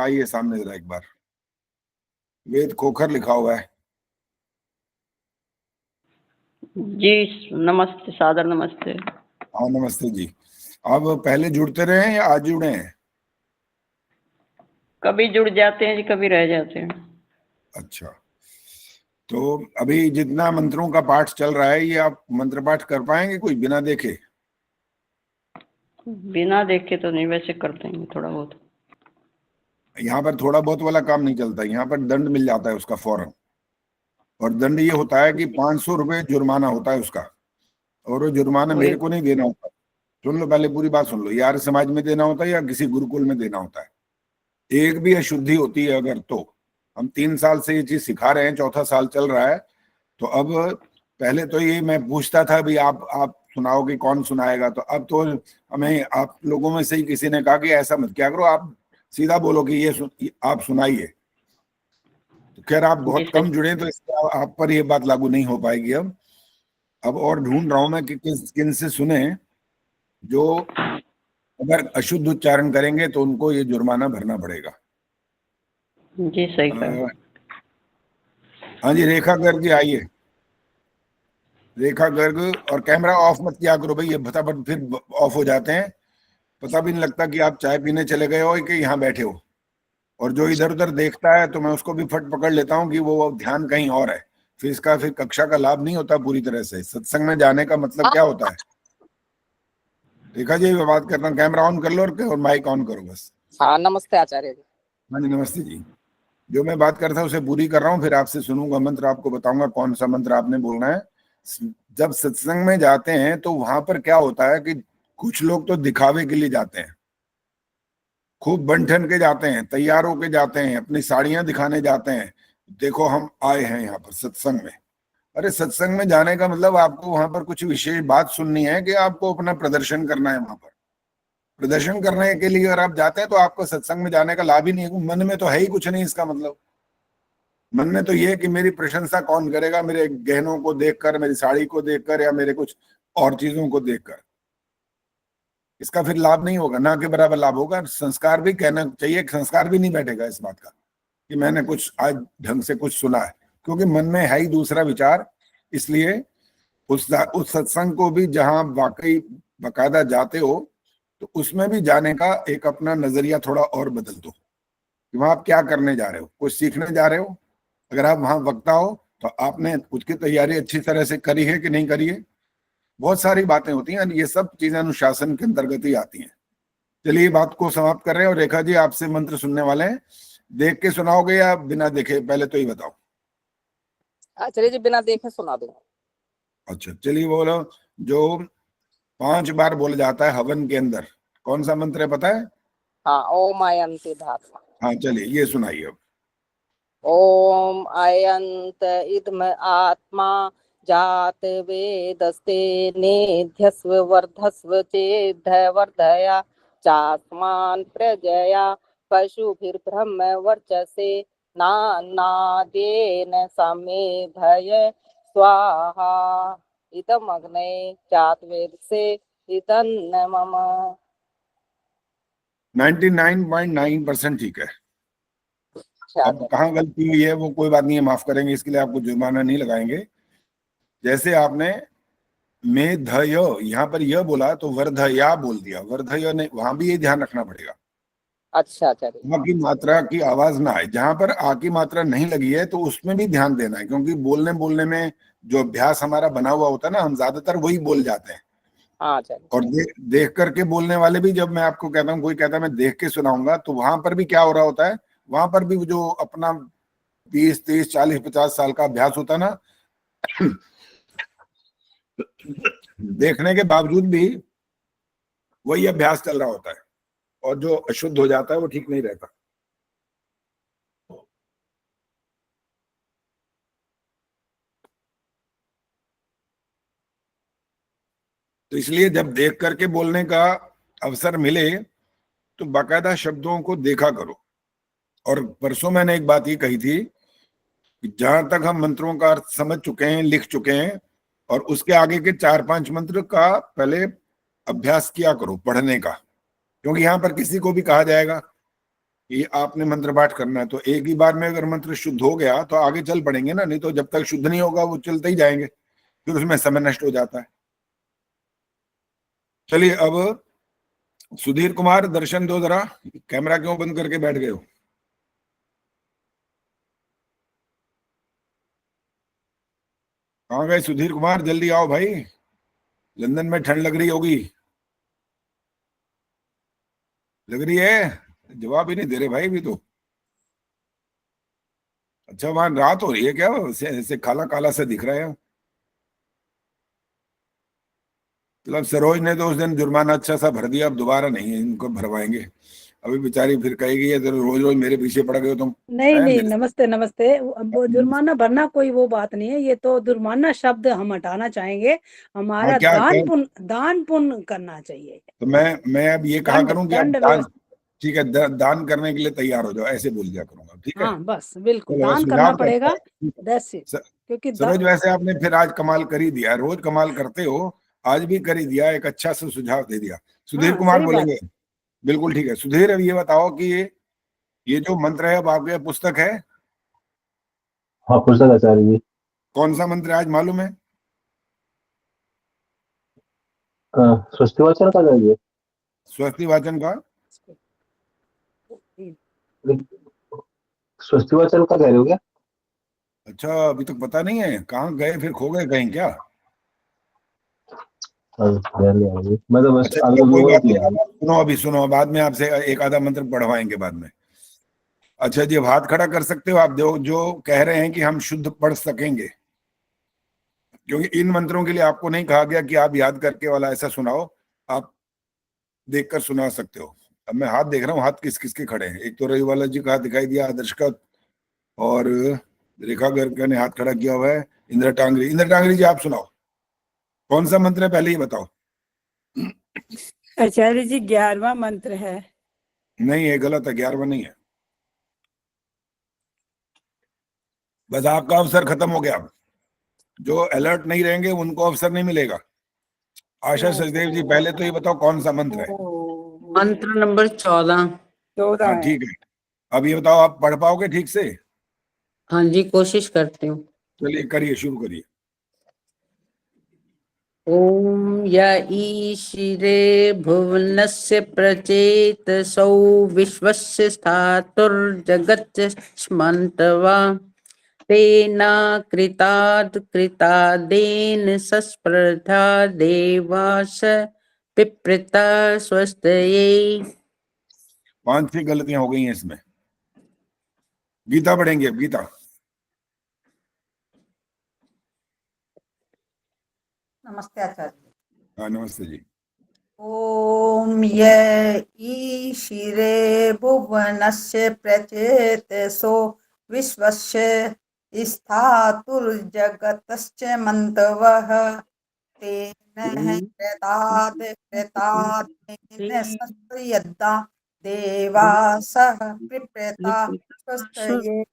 आइए सामने जरा एक बार। वेद खोखर लिखा हुआ है। जी नमस्ते, सादर नमस्ते। हाँ नमस्ते जी। आप पहले जुड़ते रहे हैं या आज जुड़े हैं? कभी जुड़ जाते हैं जी, कभी रह जाते हैं। अच्छा, तो अभी जितना मंत्रों का पाठ चल रहा है, ये आप मंत्र पाठ कर पाएंगे कोई बिना देखे? बिना देखे तो नहीं, वैसे करते हैं थोड़ा बहुत। यहाँ पर थोड़ा बहुत वाला काम नहीं चलता, यहाँ पर दंड मिल जाता है उसका फौरन। और दंड ये होता है कि 500 रुपये जुर्माना होता है उसका। और वो जुर्माना वही मेरे को नहीं देना होता। सुन लो, पहले पूरी बात सुन लो। यार समाज में देना होता है या किसी गुरुकुल में देना होता है। एक भी अशुद्धि होती है अगर, तो हम 3 साल से ये चीज सिखा रहे हैं, चौथा साल चल रहा है। तो अब पहले तो ये मैं पूछता था भाई आप सुनाओगे, कौन सुनाएगा? तो अब तो हमें आप लोगों में से ही किसी ने कहा कि ऐसा मत क्या करो, आप सीधा बोलो कि आप सुनाइए। तो खैर आप जी बहुत सही। कम जुड़े, तो इसलिए आप पर ये बात लागू नहीं हो पाएगी। अब और ढूंढ रहा हूं मैं कि किन से सुने जो अगर अशुद्ध उच्चारण करेंगे तो उनको ये जुर्माना भरना पड़ेगा। जी सही कहा। हाँ जी, रेखा गर्ग जी आइए। रेखा गर्ग, और कैमरा ऑफ मत किया करो भाई, ये फटाफट फिर ऑफ हो जाते हैं। पता भी नहीं लगता कि आप चाय पीने चले गए हो कि यहाँ बैठे हो। और जो इधर उधर देखता है तो मैं उसको भी फट पकड़ लेता हूँ कि वो ध्यान कहीं और है। फिर कक्षा का लाभ नहीं होता पूरी तरह से। सत्संग में जाने का मतलब क्या होता है? रेखा जी मैं बात करता हूँ, कैमरा ऑन कर लो और माइक ऑन करो बस। हाँ नमस्ते आचार्य जी। हाँ जी नमस्ते जी। जो मैं बात कर रहा था उसे पूरी कर रहा हूँ, फिर आपसे सुनूंगा मंत्र, आपको बताऊंगा कौन सा मंत्र आपने बोलना है। जब सत्संग में जाते हैं तो वहां पर क्या होता है कि कुछ लोग तो दिखावे के लिए जाते हैं, खूब बन ठन के जाते हैं, तैयार होके जाते हैं, अपनी साड़ियां दिखाने जाते हैं, देखो हम आए हैं यहाँ पर सत्संग में। अरे सत्संग में जाने का मतलब आपको वहां पर कुछ विशेष बात सुननी है कि आपको अपना प्रदर्शन करना है? वहां पर प्रदर्शन करने के लिए अगर आप जाते हैं तो आपको सत्संग में जाने का लाभ ही नहीं है। मन में तो है ही कुछ नहीं इसका मतलब। मन में तो ये है कि मेरी प्रशंसा कौन करेगा, मेरे गहनों को देखकर, मेरी साड़ी को देखकर, या मेरे कुछ और चीजों को देखकर। इसका फिर लाभ नहीं होगा, ना के बराबर लाभ होगा। संस्कार भी कहना चाहिए, संस्कार भी नहीं बैठेगा इस बात का कि मैंने कुछ आज ढंग से कुछ सुना है, क्योंकि मन में है ही दूसरा विचार। इसलिए उस सत्संग को भी जहां वाकई बकायदा जाते हो तो उसमें भी जाने का एक अपना नजरिया थोड़ा और बदल दो कि वहां आप क्या करने जा रहे हो, कुछ सीखने जा रहे हो। अगर आप वहां वक्ता हो तो आपने उसकी तैयारी अच्छी तरह से करी है कि नहीं करी है। बहुत सारी बातें होती हैं, ये सब चीजें अनुशासन के अंतर्गत ही आती हैं। चलिए बात को समाप्त कर रहे हैं, और रेखा जी आपसे मंत्र सुनने वाले हैं। देख के सुनाओगे या बिना देखे, पहले तो ही बताओ। आचार्य जी बिना देखे सुना दूंगा। अच्छा चलिए बोलो। जो 5 बार बोला जाता है हवन के अंदर, कौन सा मंत्र है पता है? हाँ ओम अयंति धात्मा। हाँ चलिए ये सुनाइए अब। ओम अयंत इदम आत्मा जात वेदस्ते नेध्यस्व वर्धस्व चेद्ध वर्धया चास्मान प्रजया पशुभिर्ब्रह्म वर्चसे नान्नादेन समे भय स्वाहा इदम अग्ने चात्वेदसे इदन्न मम। 99.9% ठीक है। अब कहाँ गलती हुई है वो कोई बात नहीं है, माफ करेंगे, इसके लिए आपको जुर्माना नहीं लगाएंगे। जैसे आपने में ध य यहाँ पर यह बोला तो वर्धया बोल दिया, वर्धय ने, वहां भी ये ध्यान रखना पड़ेगा। अच्छा आचार्य। वहां की मात्रा की आवाज ना आए। जहां पर आ की मात्रा नहीं लगी है तो उसमें भी ध्यान देना है, क्योंकि बोलने बोलने में जो अभ्यास हमारा बना हुआ होता है ना, हम ज्यादातर वही बोल जाते हैं। हाँ आचार्य। और देख करके बोलने वाले भी, जब मैं आपको कहता हूँ, कोई कहता है मैं देख के सुनाऊंगा, तो वहां पर भी क्या हो रहा होता है, वहां पर भी जो अपना 20 30 40 50 साल का अभ्यास होता है ना, देखने के बावजूद भी वही अभ्यास चल रहा होता है, और जो अशुद्ध हो जाता है वो ठीक नहीं रहता। तो इसलिए जब देख करके बोलने का अवसर मिले तो बाकायदा शब्दों को देखा करो। और परसों मैंने एक बात ये कही थी कि जहां तक हम मंत्रों का अर्थ समझ चुके हैं, लिख चुके हैं, और उसके आगे के 4 5 मंत्र का पहले अभ्यास किया करो पढ़ने का, क्योंकि यहाँ पर किसी को भी कहा जाएगा ये आपने मंत्र पाठ करना है, तो एक ही बार में अगर मंत्र शुद्ध हो गया तो आगे चल पड़ेंगे ना, नहीं तो जब तक शुद्ध नहीं होगा वो चलते ही जाएंगे, फिर उसमें समय नष्ट हो जाता है। चलिए अब सुधीर कुमार दर्शन दो जरा, कैमरा क्यों बंद करके बैठ गए हो? कहाँ गए सुधीर कुमार, जल्दी आओ भाई, लंदन में ठंड लग रही होगी। लग रही है? जवाब ही नहीं दे रहे भाई अभी तो। अच्छा वहां रात हो रही है क्या? ऐसे काला काला सा दिख रहा है। मतलब सरोज ने तो उस दिन जुर्माना अच्छा सा भर दिया, अब दोबारा नहीं है, इनको भरवाएंगे। अभी बेचारी फिर कहेगी ये तो रोज रोज मेरे पीछे पड़ गए हो तुम। नहीं है नहीं, मेरे नमस्ते नमस्ते। वो जुर्माना भरना कोई वो बात नहीं है, ये तो जुर्माना शब्द हम हटाना चाहेंगे। हाँ हमारा क्या दान पुण्य करना चाहिए। तो मैं अब ये कहा दंड करूं कि आप दंड दान, व्यवस्था। ठीक है, दान करने के लिए तैयार हो जाओ, ऐसे बोल दिया करूंगा, ठीक है? हाँ बस बिल्कुल चलो मैं दान करना सुझाव देता पड़ेगा। हूं। That's it. स- क्योंकि सरोज वैसे आपने फिर आज कमाल कर ही दिया, रोज कमाल करते हो, आज भी कर ही दिया, एक अच्छा सा सुझाव दे दिया। सुधीर हाँ कुमार सही बात। बोलेंगे? बिल्कुल ठीक है। सुधीर अब ये बताओ कि ये जो मंत्र है, अब आपके पुस्तक है, हाँ पुस्तक आचार्य जी। कौन सा मंत्र है आज मालूम है? स्वस्ति वाचन का जाइए। स्वस्ति वाचन का? स्वस्ति वाचन का कह रहे हो क्या? अच्छा अभी तक पता नहीं है, कहाँ गए फिर, खो गए कहीं क्या? हाँ, ध्यान नहीं आ रही। मैं तो बस अच्छा अभी चलो तो कोई दो बात नहीं, किया है। अब आप सुनो, अभी सुनो, बाद में आपसे एक आधा मंत्र पढ़वाएंगे बाद में। अच्छा जी, अब हाथ खड़ा कर सकते हो आप जो कह रहे हैं कि हम शुद्ध पढ़ सकेंगे, क्योंकि इन मंत्रों के लिए आपको नहीं कहा गया कि आप याद करके वाला ऐसा सुनाओ, आप देखकर सुना सकते हो। अब मैं हाथ देख रहा हूँ, हाथ किस किस के खड़े हैं। एक तो रविवाला जी का हाथ दिखाई दिया, आदर्श का, और रेखा गर्ग ने हाथ खड़ा किया हुआ है। इंदिरा टांगरी, इंदिरा टांगरी जी आप सुनाओ, कौन सा मंत्र है पहले ही बताओ। आचार्य जी 11वां मंत्र है। नहीं ये गलत है, 11वां नहीं है। बस आपका अवसर खत्म हो गया, अब जो अलर्ट नहीं रहेंगे उनको अवसर नहीं मिलेगा। आशा सचदेव जी पहले तो ये बताओ कौन सा मंत्र है? मंत्र नंबर 14। 14 हाँ है। ठीक है, अब ये बताओ आप पढ़ पाओगे ठीक से? हाँ जी, कोशिश करती हूँ। चलिए करिए, शुरू करिए। ओम य ईशिरे भुवनस्य प्रचेतसौ विश्वस्य स्थातुर्जगच्छ तेन कृतादेन सस्पर्धा देवास पिप्रिता स्वस्तये। 5-6 गलतियां हो गई हैं इसमें। गीता पढ़ेंगे अब, गीता। नमस्ते आचार्य। हाँ नमस्ते जी। ओम य ईशिरे भुवनस्य प्रचेतसो विश्वस्य स्थातुर्जगतश्च मन्तवः तेन कृतादेन सस्यद्दा देवासः पिप्रेता स्वस्तये।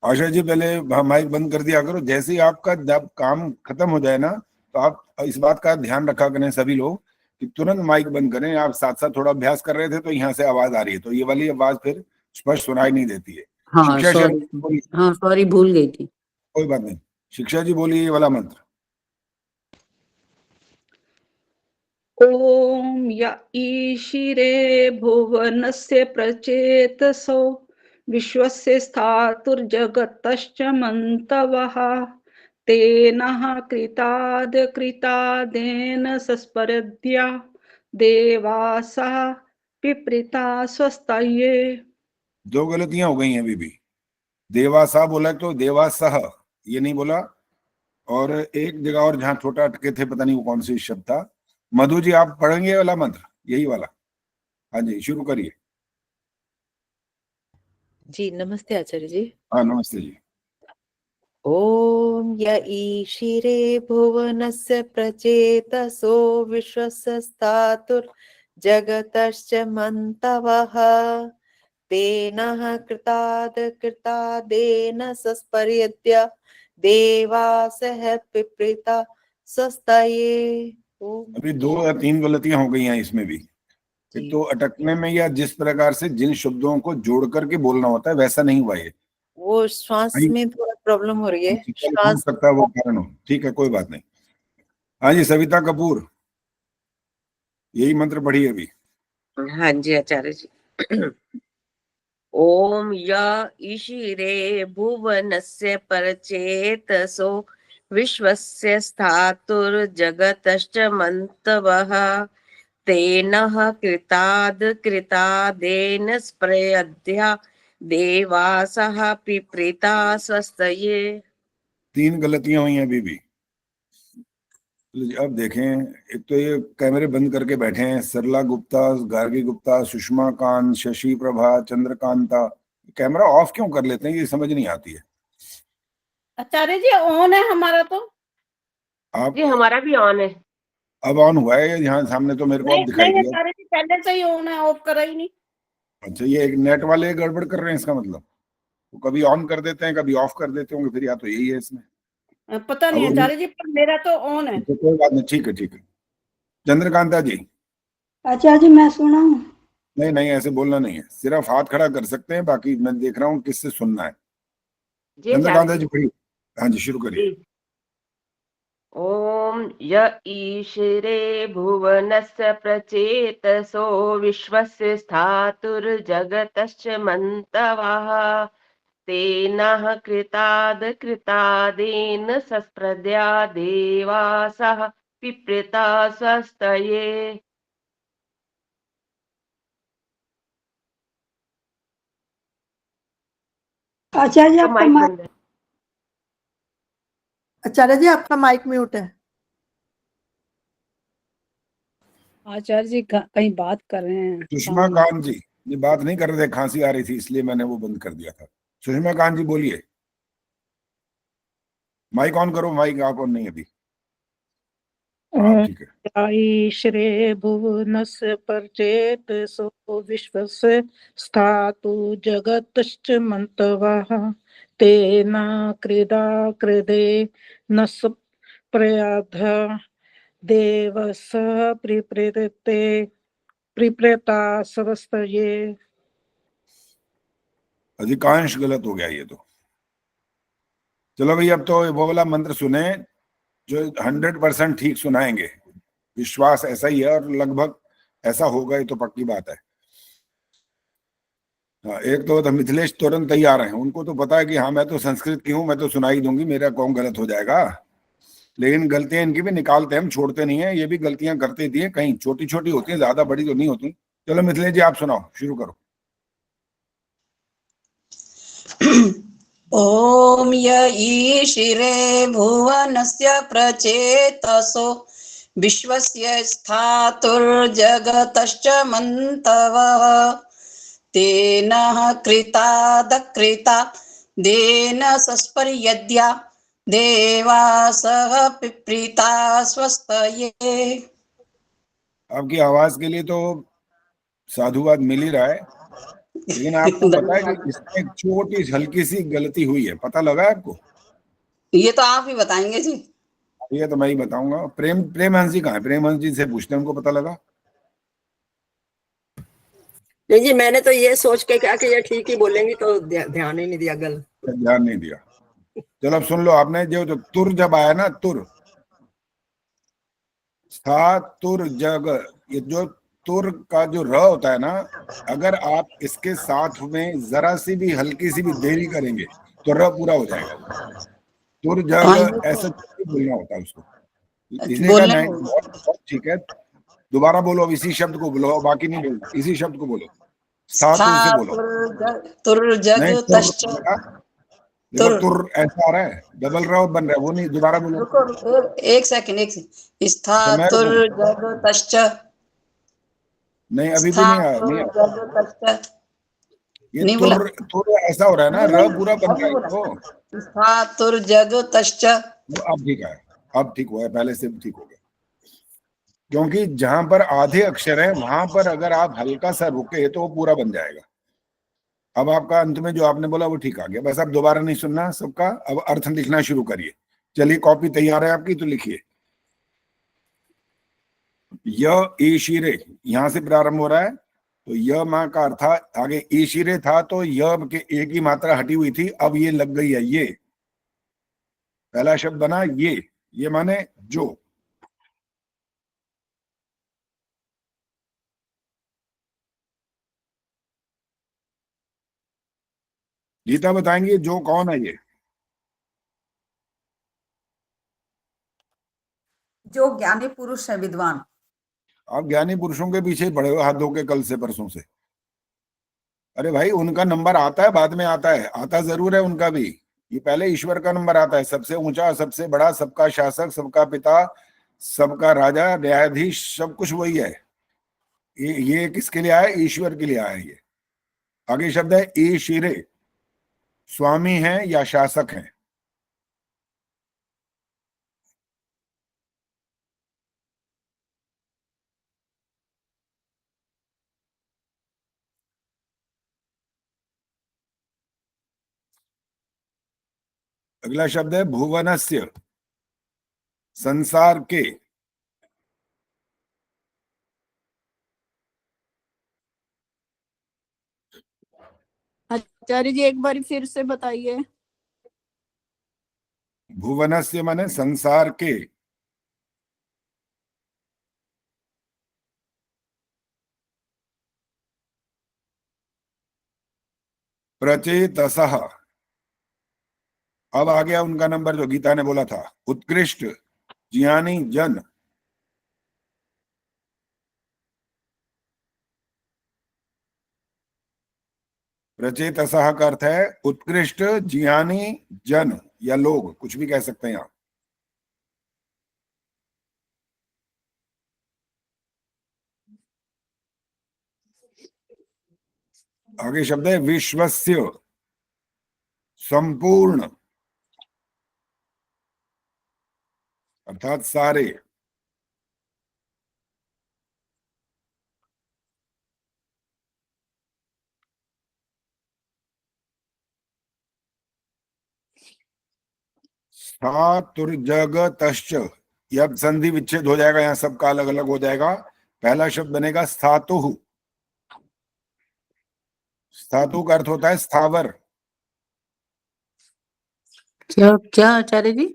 आशा जी पहले माइक बंद कर दिया करो, जैसे ही आपका जब काम खत्म हो जाए ना, तो आप इस बात का ध्यान रखा करें सभी लोग कि तुरंत माइक बंद करें। आप साथ साथ थोड़ा अभ्यास कर रहे थे तो यहाँ से आवाज आ रही है, तो ये वाली आवाज फिर स्पष्ट सुनाई नहीं देती है। हाँ शिक्षा सॉरी। शर्मा बोलिए। हाँ सॉरी, भूल गई थी। कोई बात नहीं, शिक्षा जी बोलिए ये वाला मंत्र। ॐ य ईशिरे भुवनस्य प्रचेतसो विश्वस्य स्थातुर्जगतश्च मन्तवः तेन कृतादेन सस्पर्ध्या देवासः पिप्रिता स्वस्तये। 2 गलतियां हो गई हैं अभी भी। देवासा बोला तो देवासह ये नहीं बोला, और एक जगह और जहां छोटा अटके थे, पता नहीं वो कौन सी शब्द था। मधु जी आप पढ़ेंगे ये वाला मंत्र, यही वाला? हाँ जी शुरू करिए। जी नमस्ते आचार्य जी। हाँ नमस्ते जी। ओम य ईशिरे भुवनस्य प्रचेतसो विश्वस्य स्थातुर्जगतश्च मन्तवः तेन कृतादेन सस्पर्यद्य देवासः पिप्रिता स्वस्तये। अभी 2 या 3 गलतियां हो गई हैं इसमें भी। एक तो अटकने में या जिस प्रकार से जिन शब्दों को जोड़ करके बोलना होता है वैसा नहीं हुआ ये। वो श्वास में थोड़ा प्रॉब्लम हो रही है। हो श्वास सकता है वो कारण हो, ठीक है कोई बात नहीं। हाँ जी सविता कपूर, यही मंत्र पढ़िए अभी। हाँ जी आचार्य जी। ओम य ईशिरे भुवनस्य परचेतसो विश्वस्य स्थातुर्जगतश्च मन्तवः तेनः कृतादेन स्प्रयद्या देवासः पिप्रीता स्वस्तये। 3 गलतियां हुई हैं अभी भी। अब देखें, एक तो ये कैमरे बंद करके बैठे हैं, सरला गुप्ता, गार्गी गुप्ता, सुषमा कांत, शशि प्रभा, चंद्रकांता, कैमरा ऑफ क्यों कर लेते हैं ये समझ नहीं आती है। आचार्य जी ऑन है हमारा तो। आप जी हमारा भी ऑन है। अब ऑन हुआ है यहाँ सामने तो मेरे को अब दिखाई नहीं दिया। आचार्य जी पहले से ही ऑन है, ऑफ करा ही नहीं। अच्छा, ये एक नेट वाले गड़बड़ कर रहे हैं इसका मतलब, वो कभी ऑन कर देते हैं कभी ऑफ कर देते होंगे, फिर या तो यही है इसमें, पता नहीं आचार्य जी, पर मेरा तो ऑन है। तो कोई बात नहीं, ठीक है ठीक है। चंद्रकांता जी। आचार्य जी मैं सुना हूँ। नहीं नहीं ऐसे बोलना नहीं है, सिर्फ हाथ खड़ा कर सकते हैं, बाकी मैं देख रहा हूँ किससे सुनना है। चंद्रकांता जी पढ़िए। हाँ जी शुरू करिए। ओम य ईशिरे भुवनस्य प्रचेतसो विश्वस्य स्थातुर्जगतश्च मन्तवः तेनः कृतादेन सस्प्रद्या देवासः पिप्रीता स्वस्तये। आचार्य जी तो आपका माइक बंद है। आचार्य जी आपका माइक म्यूट है। आचार्य जी कहीं बात कर रहे हैं। सुषमा कांत जी ये बात नहीं कर रहे थे, खांसी आ रही थी इसलिए मैंने वो बंद कर दिया था। सुषमा कांत जी बोलिए, माइक ऑन करो, माइक आप ऑन नहीं अभी। ठीक है। श्री भुवनस्य परचेतसो विश्वस्य स्थातु जगतश्च मन्तवः तेन कृदे न प्रयाध देवसः पिप्रीता स्वस्तये। अधिकांश गलत हो गया ये तो। चलो भाई अब तो वो वाला मंत्र सुने जो 100% ठीक सुनाएंगे, विश्वास ऐसा ही है और लगभग ऐसा होगा, ये तो पक्की बात है। हाँ, एक तो मिथिलेश तुरंत तैयार हैं, उनको तो पता है कि हाँ मैं तो संस्कृत की हूँ, मैं तो सुनाई दूंगी, मेरा कौन गलत हो जाएगा। लेकिन गलतियां इनकी भी निकालते हैं हम, छोड़ते नहीं है, ये भी गलतियां करते थी, कहीं छोटी छोटी होती है, ज्यादा बड़ी तो नहीं होती। चलो मिथिलेश जी आप सुनाओ, शुरू करो। ओम य ईशिरे भुवनस्य प्रचेतसो विश्वस्य स्थातुर्जगतश्च मन्तवः तेन कृतादेन सस्पर्यद्या देवासः पिप्रीता स्वस्तये। आपकी आवाज के लिए तो साधुवाद मिल ही रहा है, लेकिन आपको पता है कि इसमें एक छोटी हल्की सी गलती हुई है, पता लगा आपको? ये तो आप ही बताएंगे जी। ये तो मैं ही बताऊंगा। प्रेम हंस जी कहाँ है? प्रेम हंस जी से पूछते हैं, उनको पता लगा। नहीं जी मैंने तो ये सोच के कहा कि ये ठीक ही बोलेंगी, तो ध्यान ही नहीं दिया, गलत ध्यान नहीं दिया। चलो अब सुन लो, आपने जो तुर जब आया ना, तुर तुर जग, ये जो तुर का जो र होता है ना, अगर आप इसके साथ में जरा सी भी हल्की सी भी देरी करेंगे तो र पूरा हो जाएगा। तुर जग ऐसा बोलना होता है उसको। ठीक है, दोबारा बोलो, अब इसी शब्द को बोलो, बाकी नहीं बोलो, इसी शब्द को बोलो, से बोलो। तुर ऐसा आ रहा है, डबल र बन रहा है, वो नहीं, दोबारा बोलो। एक सेकंड स्थातुर्जगतश्च नहीं अभी भी नहीं आया। ये तुर ऐसा हो रहा है ना, र पूरा बन रहा है तो स्थातुर्जगतश्च। अब ठीक है, अब ठीक हुआ है, पहले से ठीक हो गया। क्योंकि जहां पर आधे अक्षर हैं वहां पर अगर आप हल्का सा रुके तो वो पूरा बन जाएगा। अब आपका अंत में जो आपने बोला वो ठीक आ गया, बस अब दोबारा नहीं सुनना सबका। अब अर्थ लिखना शुरू करिए। चलिए कॉपी तैयार है आपकी, तो लिखिए। य ईशिरे यहां से प्रारंभ हो रहा है, तो य माँ का अर्थ आगे ईशिरे था, तो य के एक ही मात्रा हटी हुई थी, अब ये लग गई है। ये पहला शब्द बना ये माने जो। गीता बताएंगे जो कौन है ये? जो ज्ञानी पुरुष है, विद्वान। आप ज्ञानी पुरुषों के पीछे पड़े हो हाथ धो के कल से परसों से। अरे भाई, उनका नंबर आता है, बाद में आता है, आता जरूर है उनका भी। ये पहले ईश्वर का नंबर आता है, सबसे ऊंचा, सबसे बड़ा, सबका शासक, सबका पिता, सबका राजा, न्यायाधीश, सब कुछ वही है। ये किसके लिए आया? ईश्वर के लिए आया ये। आगे शब्द है ईशिरे, स्वामी है या शासक है। अगला शब्द है भुवनस्य, संसार के। आचार्य जी एक बार फिर से बताइए। भुवनस्य माने संसार के। प्रचेतसः, अब आ गया उनका नंबर जो गीता ने बोला था, उत्कृष्ट ज्ञानी जन। प्रचेतसः का अर्थ है उत्कृष्ट ज्ञानी जन या लोग, कुछ भी कह सकते हैं आप। आगे शब्द है विश्वस्य, संपूर्ण अर्थात सारे। स्थातुर्जगतश्च, ये अब संधि विच्छेद हो जाएगा, यहाँ सबका अलग अलग हो जाएगा। पहला शब्द बनेगा स्थातुः। स्थातु का अर्थ होता है स्थावर। क्या क्या आचार्य जी?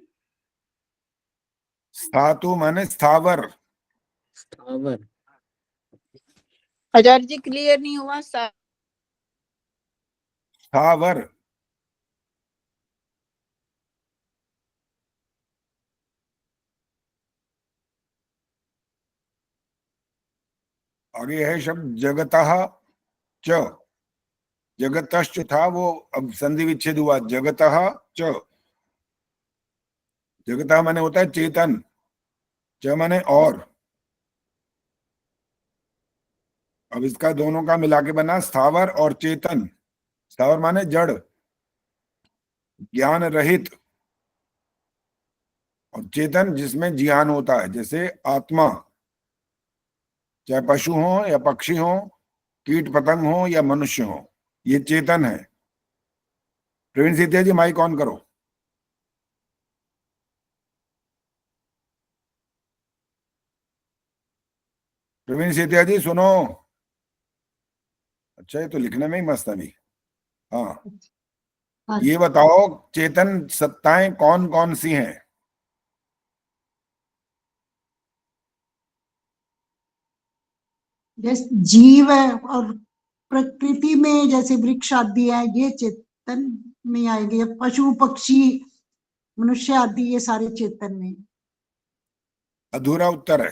स्थातु माने स्थावर। स्थावर। आचार्य जी क्लियर नहीं हुआ। स्थावर आगे है शब्द जगतः च। जगतश्च था वो, अब संधि विच्छेद हुआ, जगतः च। जगतः माने होता है चेतन, च माने और। अब इसका दोनों का मिला के बना स्थावर और चेतन। स्थावर माने जड़, ज्ञान रहित, और चेतन जिसमें ज्ञान होता है, जैसे आत्मा, चाहे पशु हो या पक्षी हो, कीट पतंग हो या मनुष्य हो, ये चेतन है। प्रवीण सीतिया जी माइक ऑन करो। प्रवीण सीतिया जी सुनो। अच्छा, ये तो लिखने में ही मस्त है अभी। हाँ, ये बताओ चेतन सत्ताएं कौन कौन सी हैं? जैसे जीव है, और प्रकृति में जैसे वृक्ष आदि है, ये चेतन में आएंगे। पशु पक्षी मनुष्य आदि ये सारे चेतन में। अधूरा उत्तर है,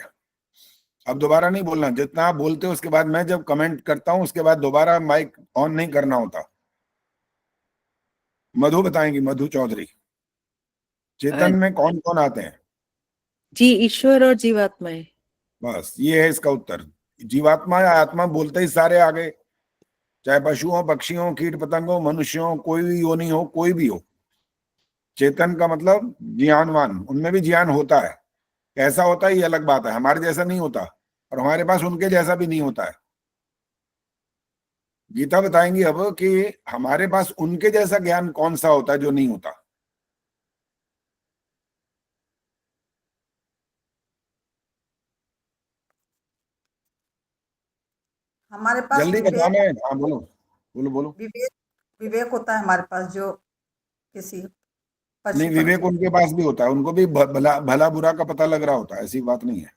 अब दोबारा नहीं बोलना। जितना आप बोलते हो उसके बाद मैं जब कमेंट करता हूं उसके बाद दोबारा माइक ऑन नहीं करना होता। मधु बताएंगी, मधु चौधरी, चेतन में कौन कौन आते हैं? जी ईश्वर और जीवात्माएं। बस ये है इसका उत्तर। जीवात्मा या आत्मा बोलते ही सारे आ गए, चाहे पशु हो, पक्षी हो, कीट पतंग हो, मनुष्य हो, कोई भी योनि हो, कोई भी हो। चेतन का मतलब ज्ञानवान, उनमें भी ज्ञान होता है। कैसा होता है ये अलग बात है, हमारे जैसा नहीं होता, और हमारे पास उनके जैसा भी नहीं होता है। गीता बताएंगी अब कि हमारे पास उनके जैसा ज्ञान कौन सा होता है जो नहीं होता। हमारे पास जल्दी विवेक बताना है। हाँ बोलो बोलो बोलो। विवेक विवेक होता है हमारे पास, जो किसी पशु नहीं, विवेक उनके पास भी होता है, उनको भी भला भला बुरा का पता लग रहा होता है, ऐसी बात नहीं है।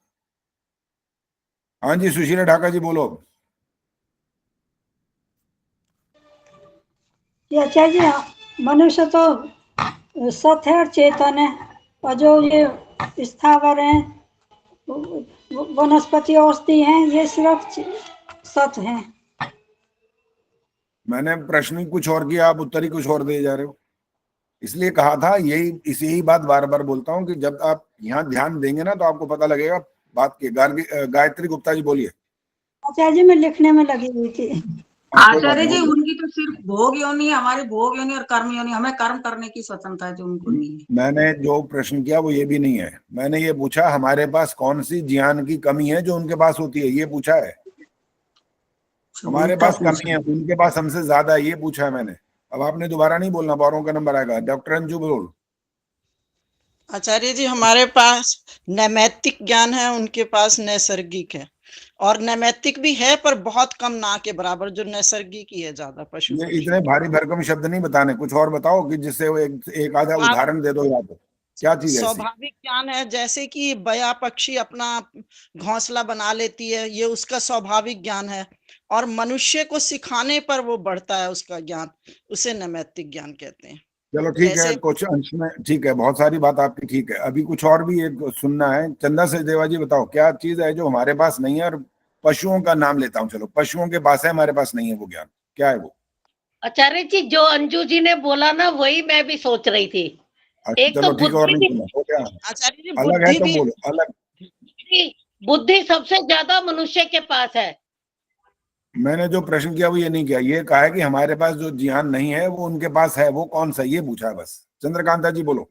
हाँ जी सुशीला ढाका जी बोलो। ये आचार्य जी, मनुष्य तो सत है और चेतन है, और जो ये स्थावर है, वनस्पति औषधि हैं, ये सिर्फ सत हैं। मैंने प्रश्न ही कुछ और किया, आप उत्तर ही कुछ और दे जा रहे हो। इसलिए कहा था, यही इसी बात बार बार बोलता हूँ कि जब आप यहाँ ध्यान देंगे ना तो आपको पता लगेगा बात की। गायत्री गुप्ता जी बोलिए। आचार्य जी मैं लिखने में लगी हुई थी। आचार्य जी, उनकी तो सिर्फ भोग योनि है, हमारी भोग योनि और कर्म योनि, हमें कर्म करने की स्वतंत्रता है जो उनको नहीं है। मैंने जो प्रश्न किया वो ये भी नहीं है, मैंने ये पूछा हमारे पास कौन सी ज्ञान की कमी है जो उनके पास होती है, ये पूछा है। हमारे पास कमी है, उनके पास हमसे ज्यादा है, ये पूछा है मैंने। अब आपने दोबारा नहीं बोलना, बारों का नंबर आएगा। डॉक्टर अंजू बोल। आचार्य जी हमारे पास नैमित्तिक ज्ञान है, उनके पास नैसर्गिक है, और नैमित्तिक भी है पर बहुत कम, ना के बराबर, जो नैसर्गिक ही है ज्यादा। पशु ये पक्षी इतने भारी भरकम शब्द नहीं बताने, कुछ और बताओ कि जिससे वो एक आधा उदाहरण दे दो या तो क्या चीज है ऐसी? स्वाभाविक ज्ञान है, जैसे कि बया पक्षी अपना घोंसला बना लेती है, ये उसका स्वाभाविक ज्ञान है, और मनुष्य को सिखाने पर वो बढ़ता है उसका ज्ञान, उसे नैमित्तिक ज्ञान कहते हैं। चलो ठीक है, जैसे कुछ अंश में ठीक है, बहुत सारी बात आपकी ठीक है। अभी कुछ और भी एक सुनना है। चंदा सचदेवा जी बताओ, क्या चीज है जो हमारे पास नहीं है? और पशुओं का नाम लेता हूँ, चलो पशुओं के पास है, हमारे पास नहीं है वो ज्ञान, क्या है वो? आचार्य जी जो अंजू जी ने बोला ना, वही मैं भी सोच रही थी। अच्छा एक चलो तो ठीक है, और बुद्धि नहीं भी, सुना हो क्या? आचार्य जी अलग है बुद्धि तो भी, बोलो अलग। बुद्धि सबसे ज्यादा मनुष्य के पास है। मैंने जो प्रश्न किया वो ये नहीं किया, ये कहा है कि हमारे पास जो ज्ञान नहीं है वो उनके पास है, वो कौन सा, ये पूछा है बस। चंद्रकांता जी बोलो।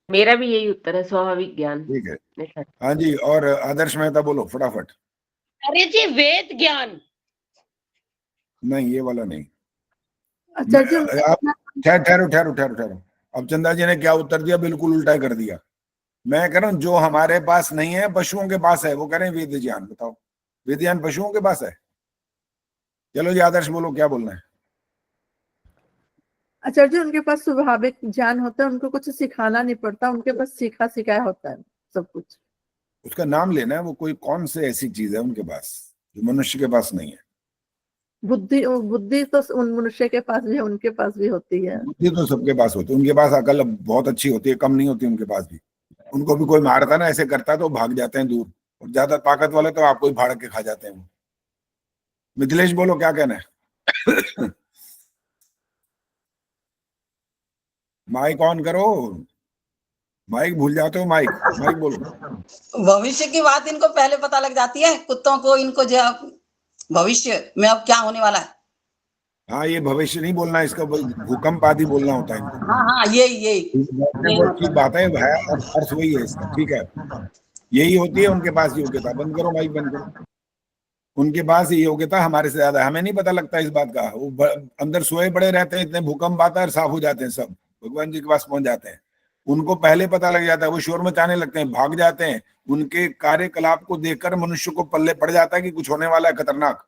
मेरा भी यही उत्तर है, स्वाभाविक ज्ञान। ठीक है, हाँ जी। और आदर्श मेहता बोलो फटाफट। अरे जी वेद ज्ञान। नहीं, ये वाला नहीं। आचार्य आप ठहरो ठहरो ठहरो ठहरो। अब चंदा जी ने क्या उत्तर दिया, बिल्कुल उल्टा कर दिया। मैं कह रहा हूं जो हमारे पास नहीं है पशुओं के पास है, वो कह रहे हैं वेद ज्ञान। बताओ, वेद ज्ञान पशुओं के पास है? चलो जी आदर्श बोलो, क्या बोलना है? आचार्य जी उनके पास स्वाभाविक ज्ञान होता है, उनको कुछ सिखाना नहीं पड़ता, उनके पास सीखा सिखाया होता है सब कुछ। उसका नाम लेना है, वो कोई कौन से ऐसी चीज है उनके पास जो मनुष्य के पास नहीं है? बुद्धि, बुद्धि तो उन मनुष्य के पास भी है, उनके पास भी होती है। बुद्धि तो सबके पास होती है, उनके पास अकल बहुत अच्छी होती है, कम नहीं होती उनके पास भी। उनको भी कोई मारता ना, ऐसे करता तो भाग जाते हैं दूर, और ज्यादा ताकत वाले तो आपको ही फाड़ के खा जाते हैं वो। मिथिलेश बोलो, क्या कहना है? माइक ऑन करो, माइक भूल जाते हो, माइक माइक बोलो। भविष्य की बात इनको पहले पता लग जाती है, कुत्तों को, इनको जो भविष्य में अब क्या होने वाला है। हाँ, ये भविष्य नहीं बोलना, इसका भूकंप आदि बोलना होता है इनको। हाँ हाँ, यही वो ठीक बात है, अर्थ वही है इसका, ठीक है। यही होती है उनके पास योग्यता। बंद करो माइक, बंद करो। उनके पास ये योग्यता हमारे से ज्यादा है, हमें नहीं पता लगता इस बात का। वो अंदर सोए पड़े रहते हैं, इतने भूकंप आता है और साफ हो जाते हैं सब, भगवान जी के पास पहुंच जाते हैं। उनको पहले पता लग जाता है, वो शोर मचाने लगते हैं, भाग जाते हैं। उनके कार्यकलाप को देखकर मनुष्य को पल्ले पड़ जाता है कि कुछ होने वाला है खतरनाक।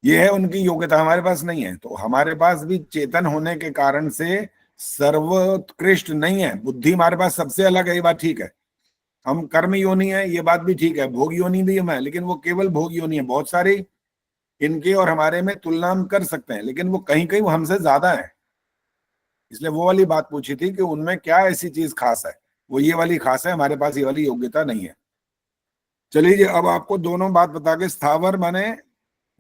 ये है उनकी योग्यता, हमारे पास नहीं है। तो हमारे पास भी चेतन होने के कारण से सर्वोत्कृष्ट नहीं है। बुद्धि हमारे पास सबसे अलग है, ये बात ठीक है। हम कर्म योनि है, ये बात भी ठीक है। भोग योनि भी हम है, लेकिन वो केवल भोग योनि है। बहुत सारी इनके और हमारे में तुलना हम कर सकते हैं, लेकिन वो कहीं कहीं वो हमसे ज्यादा है। इसलिए वो वाली बात पूछी थी कि उनमें क्या ऐसी चीज खास है, वो ये वाली खास है, हमारे पास ये वाली योग्यता नहीं है। चलिए जी, अब आपको दोनों बात बता के, स्थावर माने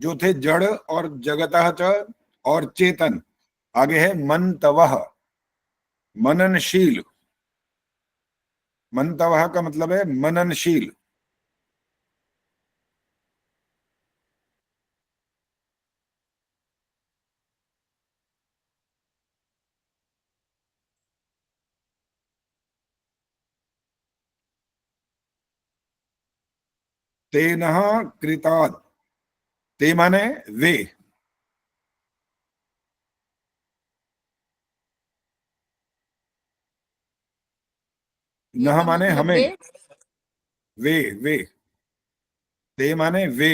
जो थे जड़ और जगतः च, और चेतन। आगे है मंतवः, मननशील। मंतवः का मतलब है मननशील। तेनः कृतात्, ते माने वे, नह माने हमें, वे वे ते माने वे,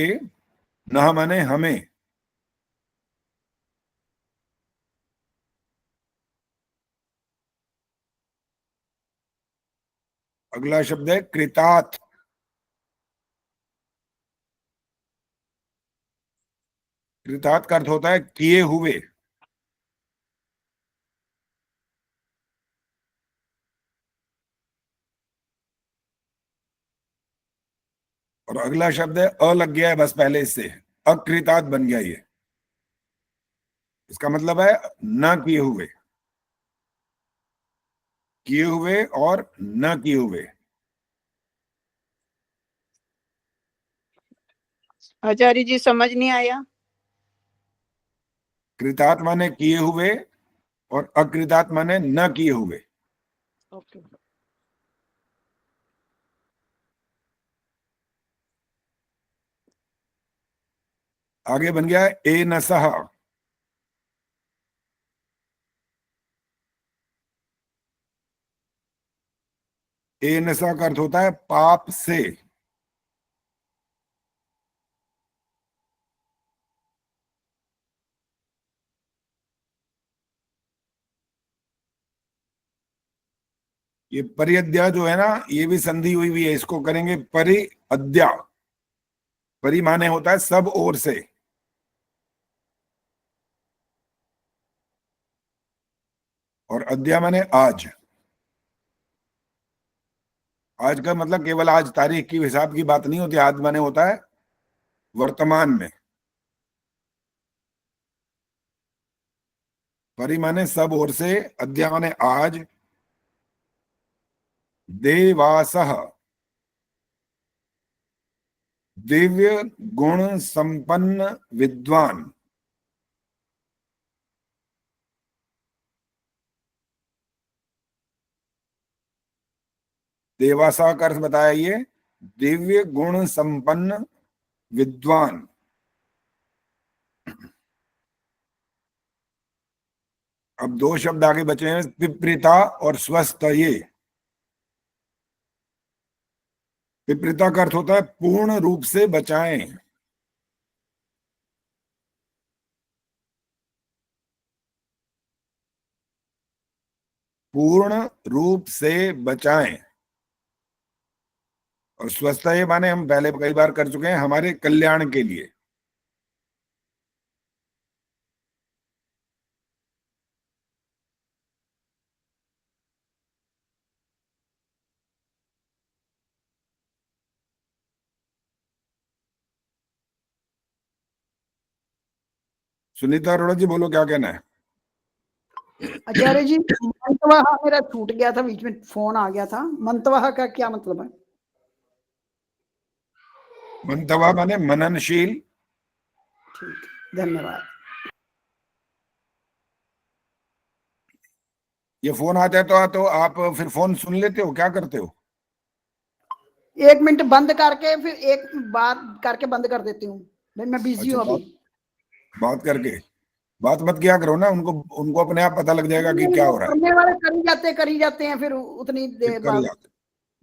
नह माने हमें। अगला शब्द है कृतात्। कृतात् का अर्थ होता है किए हुए। और अगला शब्द है अ लग गया है बस पहले इससे, अकृतात् बन गया ये। इसका मतलब है न किए हुए, किए हुए और न किए हुए। आचार्य जी समझ नहीं आया। कृतात् माने किए हुए और अकृतात् माने न किए हुए। ओके। आगे बन गया है ए न सह। ए न सह का अर्थ होता है पाप से। ये परिअद्या जो है ना, ये भी संधि हुई हुई है, इसको करेंगे परिअद्या। परि माने होता है सब ओर से, और अद्या माने आज। आज का मतलब केवल आज तारीख की हिसाब की बात नहीं होती, आज माने होता है वर्तमान में। परि माने सब ओर से, अद्या माने आज। देवासः, दिव्य गुण संपन्न विद्वान। देवासा का अर्थ बताया ये दिव्य गुण संपन्न विद्वान। अब दो शब्द आगे बचे हैं, पिपृता और स्वस्थ। ये पिपृता का अर्थ होता है पूर्ण रूप से बचाएं। पूर्ण रूप से बचाएं। और स्वस्थ ये माने हम पहले कई बार कर चुके हैं, हमारे कल्याण के लिए। सुनीता अरोड़ा जी बोलो क्या कहना है। आचार्य जी मंतवाह मेरा छूट गया था, बीच में फोन आ गया था। मंतवाह का क्या मतलब है? मंतवा माने मननशील। ठीक, धन्यवाद। ये फोन आता है तो आप फिर फोन सुन लेते हो, क्या करते हो? 1 मिनट बंद करके फिर एक बार करके बंद कर देती हूँ, भाई मैं बिजी हूँ अभी। बात करके बात मत किया करो ना, उनको उनको अपने आप पता लग जाएगा कि क्या हो रहा है। करने वाले कर ही जाते हैं, फिर उतनी देर बाद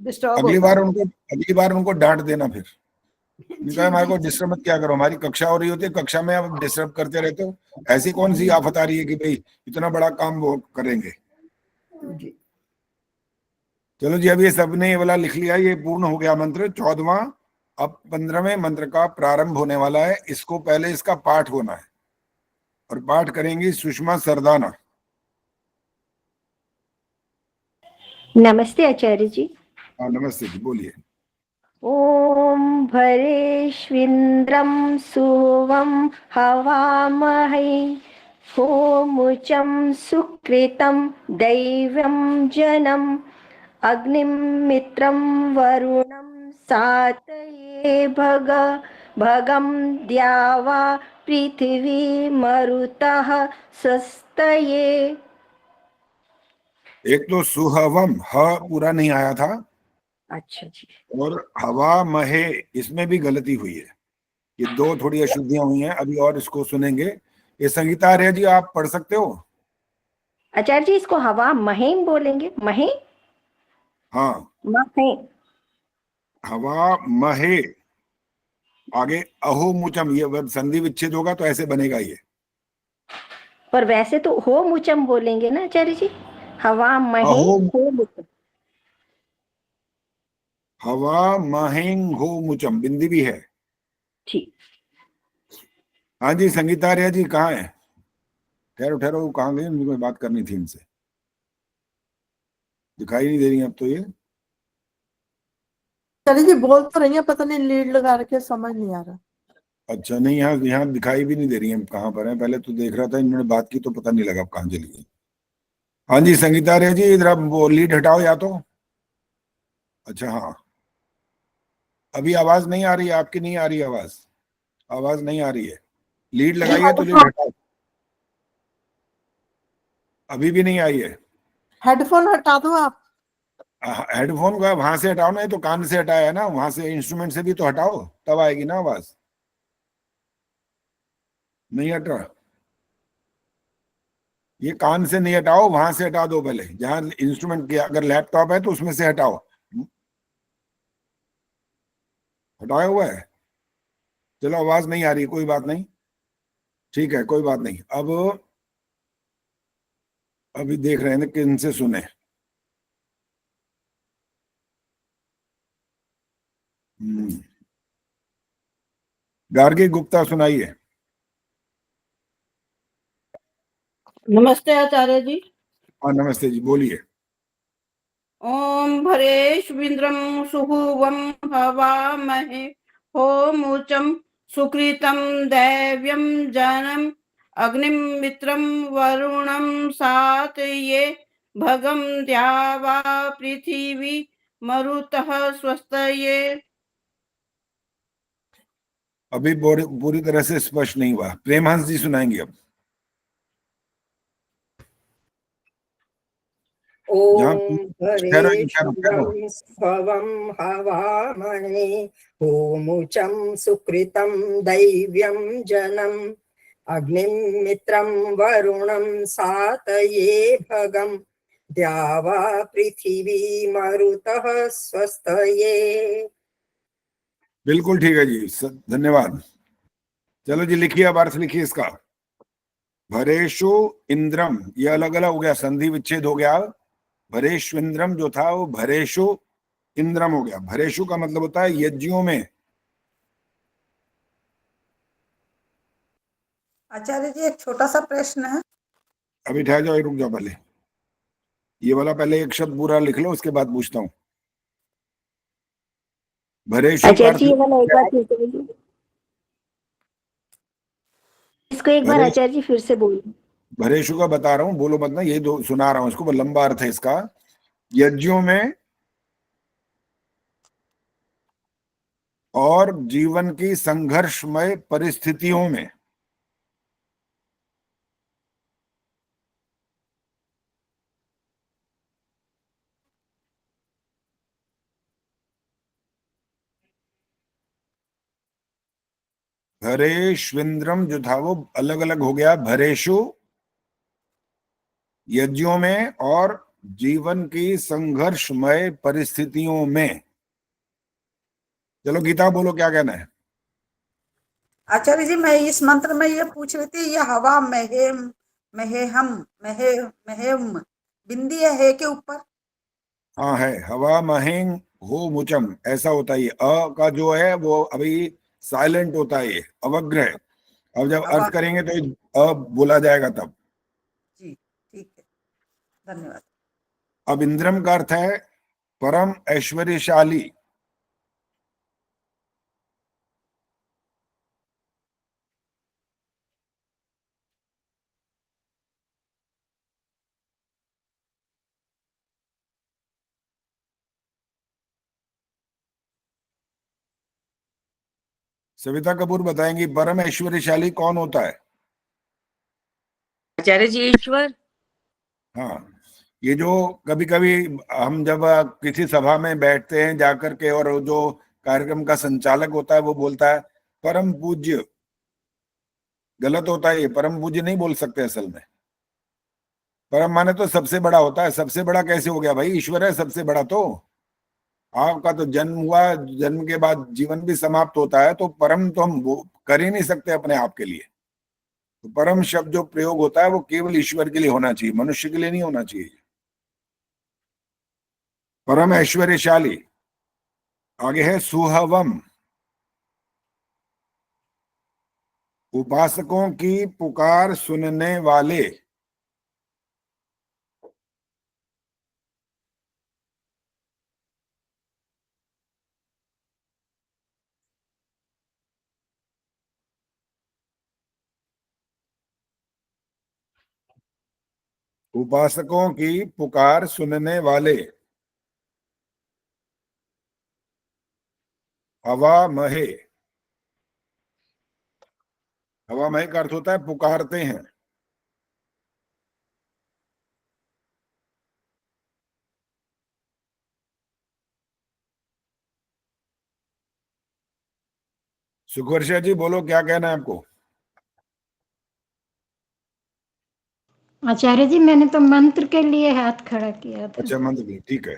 डिस्टर्ब अगली होता बार उनको डांट देना फिर। जी, हमारे को जी, डिस्टर्ब मत क्या करो, हमारी कक्षा हो रही होती है, कक्षा में आप डिस्टर्ब करते रहते हो। ऐसी कौन सी आफत आ रही है कि भाई इतना बड़ा काम वो करेंगे। जी। चलो जी, अब ये सबने ये वाला लिख लिया, ये पूर्ण हो गया मंत्र 14वां। अब 15वें मंत्र का प्रारंभ होने वाला है। इसको पहले इसका पाठ होना है, और पाठ करेंगी सुषमा सरदाना। नमस्ते आचार्य जी। हाँ नमस्ते जी, बोलिए। ओम भरेष्विन्द्रं सुवं हवामहे होमुचं सुकृतं दैव्यं जनम् अग्निं मित्रं वरुणं सातये भगं द्यावा पृथिवी मरुतः स्वस्तये। एक तो सुहवम, ह पूरा नहीं आया था। अच्छा जी। और हवा महे, इसमें भी गलती हुई है। ये दो थोड़ी अशुद्धियां हुई हैं, अभी और इसको सुनेंगे। ये संगीता आर्य जी आप पढ़ सकते हो? आचार्य जी इसको हवा महेम बोलेंगे, महे। हाँ, महे। हवा महे। आगे अहो मुचम, ये जब संधि विच्छेद होगा तो ऐसे बनेगा ये। पर वैसे तो हो मुचम बोलेंगे ना आचार्य जी, हवा महे अहो, हो मुचम। हवा महेंग हो मुचम, बिंदी भी है। ठीक। हाँ जी संगीतार्या जी कहाँ है? ठहरो ठहरो, कहाँ गए? मुझे बात करनी थी इनसे, दिखाई नहीं दे रही अब तो ये। आचार्य जी बोल तो रही है, पता नहीं लीड लगा रखे, समझ नहीं आ रहा। अच्छा नहीं, यहाँ यहाँ दिखाई भी नहीं दे रही है कहाँ पर है। पहले तो देख रहा था, इन्होंने बात की तो पता नहीं लगा अब कहाँ चली गई। हाँ जी संगीतार्या जी, इधर आप वो लीड हटाओ या तो। अच्छा हाँ, अभी आवाज नहीं आ रही है आपकी, नहीं आ रही आवाज, आवाज नहीं आ रही है। लीड लगाई है तो लीड हटाओ। अभी भी नहीं आई है। हेडफोन हटा दो आप। हेडफोन का वहां से हटाओ ना, ये तो कान से हटाया है ना, वहां से इंस्ट्रूमेंट से भी तो हटाओ, तब आएगी ना आवाज। नहीं हट रहा, ये कान से नहीं हटाओ, वहां से हटा दो पहले, जहां इंस्ट्रूमेंट के, अगर लैपटॉप है तो उसमें से हटाओ। हटाया हुआ है, चलो आवाज नहीं आ रही, कोई बात नहीं, ठीक है कोई बात नहीं। अब अभी देख रहे हैं कि इनसे सुने। गार्गी गुप्ता सुनाइए। नमस्ते आचार्य जी। हाँ नमस्ते जी, बोलिए। ओम भरेश्विंद्रम सुहुवम हवामहे होमुचम सुकृतम दैव्यम जनम अग्निम मित्रम वरुणम सातये भगम द्यावा पृथिवी मरुतः स्वस्तये। अभी पूरी तरह से स्पष्ट नहीं हुआ, प्रेमहंस जी सुनाएंगे अब। ओम भरेश्वरं स्वं हवामहे होमुचं सुकृतं दैव्यं जनम् अग्निं मित्रं वरुणं सातये भगं द्यावा पृथिवी मरुतः स्वस्तये। बिल्कुल ठीक है जी, धन्यवाद। चलो जी लिखिए, अब अर्थ लिखिए इसका। भरेशु इंद्रम, ये अलग अलग हो गया, संधि विच्छेद हो गया। भरेश्विंद्रम जो था वो भरेशु इंद्रम हो गया। भरेशु का मतलब होता है यज्ञों में। आचार्य जी एक छोटा सा प्रश्न है। अभी ठहर जाओ, रुक जाओ, पहले ये वाला पहले एक शब्द पूरा लिख लो, उसके बाद पूछता हूँ। भरेशु का आचार्य जी ये वाला एक बार फिर से बोलिए, इसको एक बार आचार्य जी फिर से बोलिए। भरेशु का बता रहा हूँ, बोलो मत ना, ये दो सुना रहा हूँ इसको, लंबा अर्थ है इसका। यज्ञों में और जीवन की संघर्षमय परिस्थितियों में। भरेश्विंद्रम जो था वो अलग अलग हो गया। भरेशु यज्ञों में और जीवन की संघर्षमय परिस्थितियों में। चलो गीता बोलो क्या कहना है। आचार्य जी मैं इस मंत्र में ये पूछ रही थी, ये हवा महेम महेहम महेम बिंदी है के ऊपर? हाँ है, हवा महेंग हो मुचम, ऐसा होता है। ये अ का जो है वो अभी साइलेंट होता है, ये अवग्र है। अब जब अर्थ करेंगे तो अ बोला जाएगा तब। जी ठीक है, धन्यवाद। अब इंद्रम का अर्थ है परम ऐश्वर्यशाली। सविता कपूर बताएंगी परम ऐश्वर्यशाली कौन होता है। आचार्य जी ईश्वर। हाँ, ये जो कभी कभी हम जब किसी सभा में बैठते हैं जाकर के, और जो कार्यक्रम का संचालक होता है वो बोलता है परम पूज्य, गलत होता है। ये परम पूज्य नहीं बोल सकते असल में। परम माने तो सबसे बड़ा होता है। सबसे बड़ा कैसे हो गया भाई, ईश्वर है सबसे बड़ा तो। आपका तो जन्म हुआ, जन्म के बाद जीवन भी समाप्त होता है, तो परम तो हम वो कर ही नहीं सकते अपने आप के लिए। तो परम शब्द जो प्रयोग होता है वो केवल ईश्वर के लिए होना चाहिए, मनुष्य के लिए नहीं होना चाहिए। परम ऐश्वर्यशाली। आगे है सुहवम, उपासकों की पुकार सुनने वाले। उपासकों की पुकार सुनने वाले। हवा महे, हवा महे का अर्थ होता है पुकारते हैं। सुखवर्षा जी बोलो, क्या कहना है आपको? आचार्य जी मैंने तो मंत्र के लिए हाथ खड़ा किया था। अच्छा, मंत्र की, ठीक है।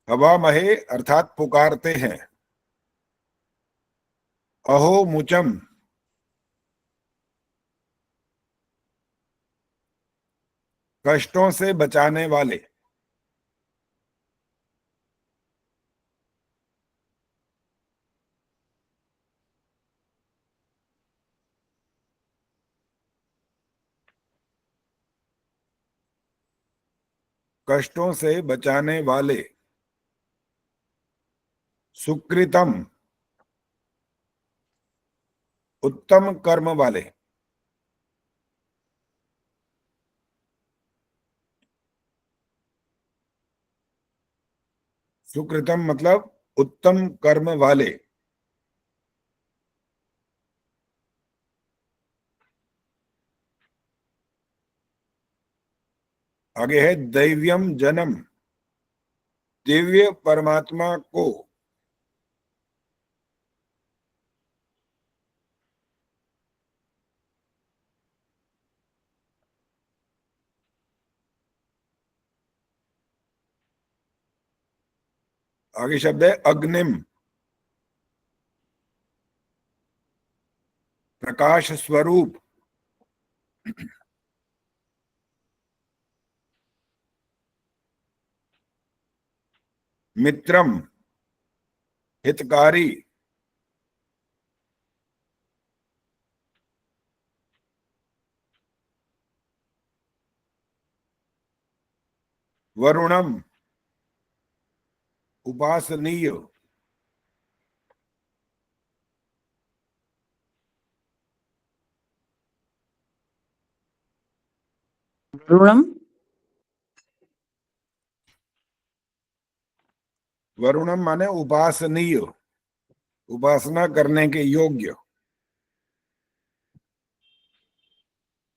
हवा महे अर्थात पुकारते हैं। अहो मुचम, कष्टों से बचाने वाले। कष्टों से बचाने वाले। सुकृतम, उत्तम कर्म वाले। सुकृतम मतलब उत्तम कर्म वाले। आगे है दैव्यम जन्म, दिव्य परमात्मा को। आगे शब्द है अग्निम, प्रकाश स्वरूप। मित्रम, हितकारी। वरुणम, उपासनीय। वरुणम, वरुणम माने उपासनीय, उपासना करने के योग्य।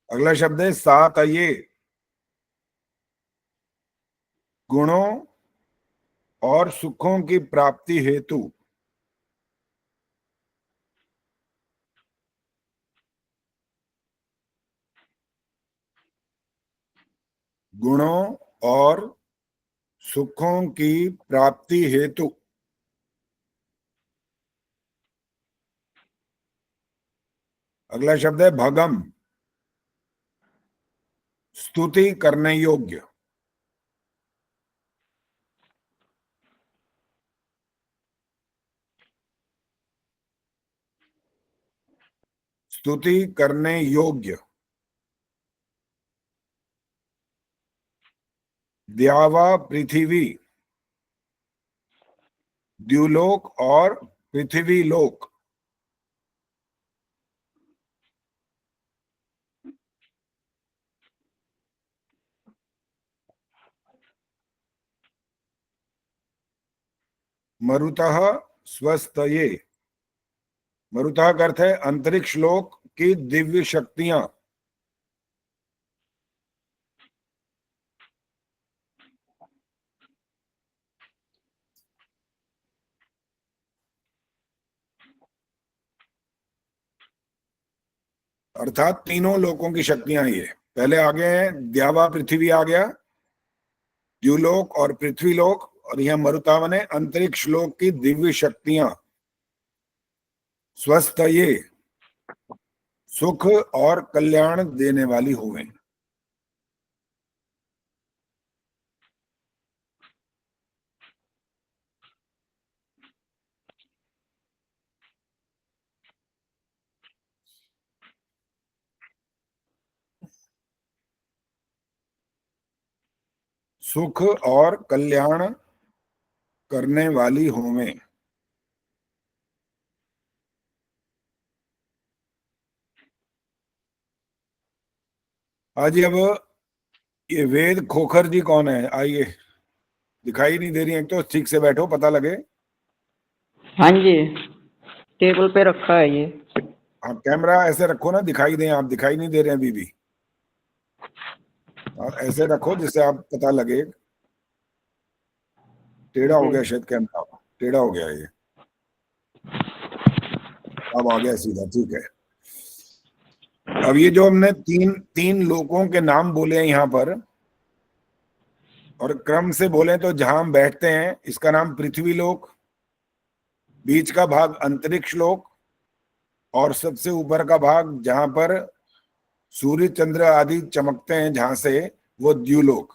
अगला शब्द है सातये, गुणों और सुखों की प्राप्ति हेतु। गुणों और सुखों की प्राप्ति हेतु। अगला शब्द है भगम, स्तुति करने योग्य। स्तुति करने योग्य। द्यावा पृथ्वी, द्युलोक और पृथ्वी लोक। मरुतः स्वस्थये, मरुतः का अर्थ है अंतरिक्ष लोक की दिव्य शक्तियां। अर्थात तीनों लोकों की शक्तियां ही है। पहले आ गए हैं द्यावा पृथ्वी आ गया, द्युलोक और पृथ्वीलोक, और यह मरुता बने अंतरिक्ष लोक की दिव्य शक्तियां स्वस्थ ये सुख और कल्याण देने वाली होवें। सुख और कल्याण करने वाली होवें। आज अब ये वेद खोखर जी कौन है? आइए, दिखाई नहीं दे रही है तो ठीक से बैठो, पता लगे। हाँ जी, टेबल पे रखा है ये। आप कैमरा ऐसे रखो ना, दिखाई दें। आप दिखाई नहीं दे रहे हैं अभी भी। ऐसे रखो जिससे आप पता लगे। टेढ़ा हो गया शायद कैमरा, टेढ़ा हो गया ये। अब आ गया सीधा, ठीक है। अब ये जो हमने तीन लोगों के नाम बोले हैं यहाँ पर, और क्रम से बोले तो जहां हम बैठते हैं इसका नाम पृथ्वी लोक, बीच का भाग अंतरिक्ष लोक, और सबसे ऊपर का भाग जहां पर सूर्य चंद्र आदि चमकते हैं जहां से, वो द्युलोक।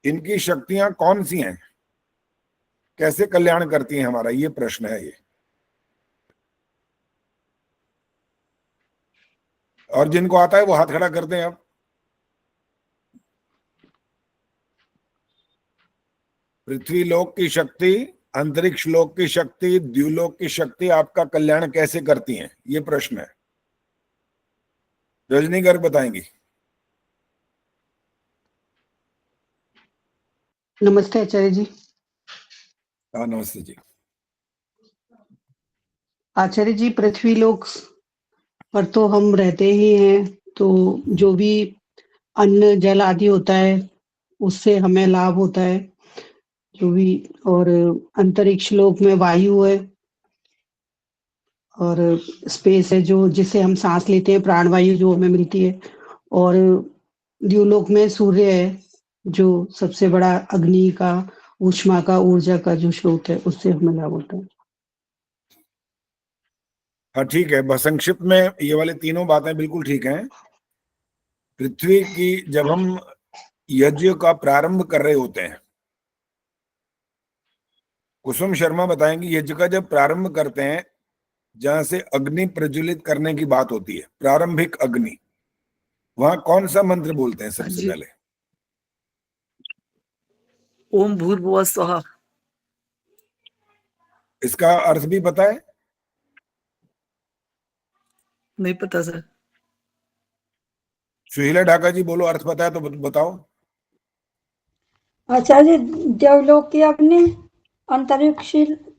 इनकी शक्तियां कौन सी हैं, कैसे कल्याण करती हैं हमारा, ये प्रश्न है ये। और जिनको आता है वो हाथ खड़ा कर दें। अब पृथ्वी लोक की शक्ति, अंतरिक्ष लोक की शक्ति, द्युलोक की शक्ति आपका कल्याण कैसे करती हैं, ये प्रश्न है। रजनी गर्ग बताएंगी। नमस्ते आचार्य जी। हाँ नमस्ते जी। आचार्य जी, पृथ्वी लोक पर तो हम रहते ही हैं, तो जो भी अन्न जल आदि होता है उससे हमें लाभ होता है जो भी। और अंतरिक्ष लोक में वायु है और स्पेस है जो जिसे हम सांस लेते हैं, प्राणवायु जो हमें मिलती है। और द्युलोक में सूर्य है जो सबसे बड़ा अग्नि का, ऊष्मा का, ऊर्जा का जो स्रोत है, उससे हमें लाभ होता है। हाँ ठीक है, बस संक्षिप्त में ये वाले तीनों बातें बिल्कुल ठीक हैं। पृथ्वी की जब हम यज्ञ का प्रारंभ कर रहे होते हैं, कुसुम शर्मा बताएंगी, यज्ञ का जब प्रारंभ करते हैं जहां से अग्नि प्रज्वलित करने की बात होती है, प्रारंभिक अग्नि, वहां कौन सा मंत्र बोलते हैं सबसे पहले? ओम भूर्भुवः स्वः। इसका अर्थ भी पता है? नहीं पता सर। सुशीला ढाका जी बोलो, अर्थ पता है तो बताओ। आचार्य, देवलोक की अग्नि, अंतरिक्ष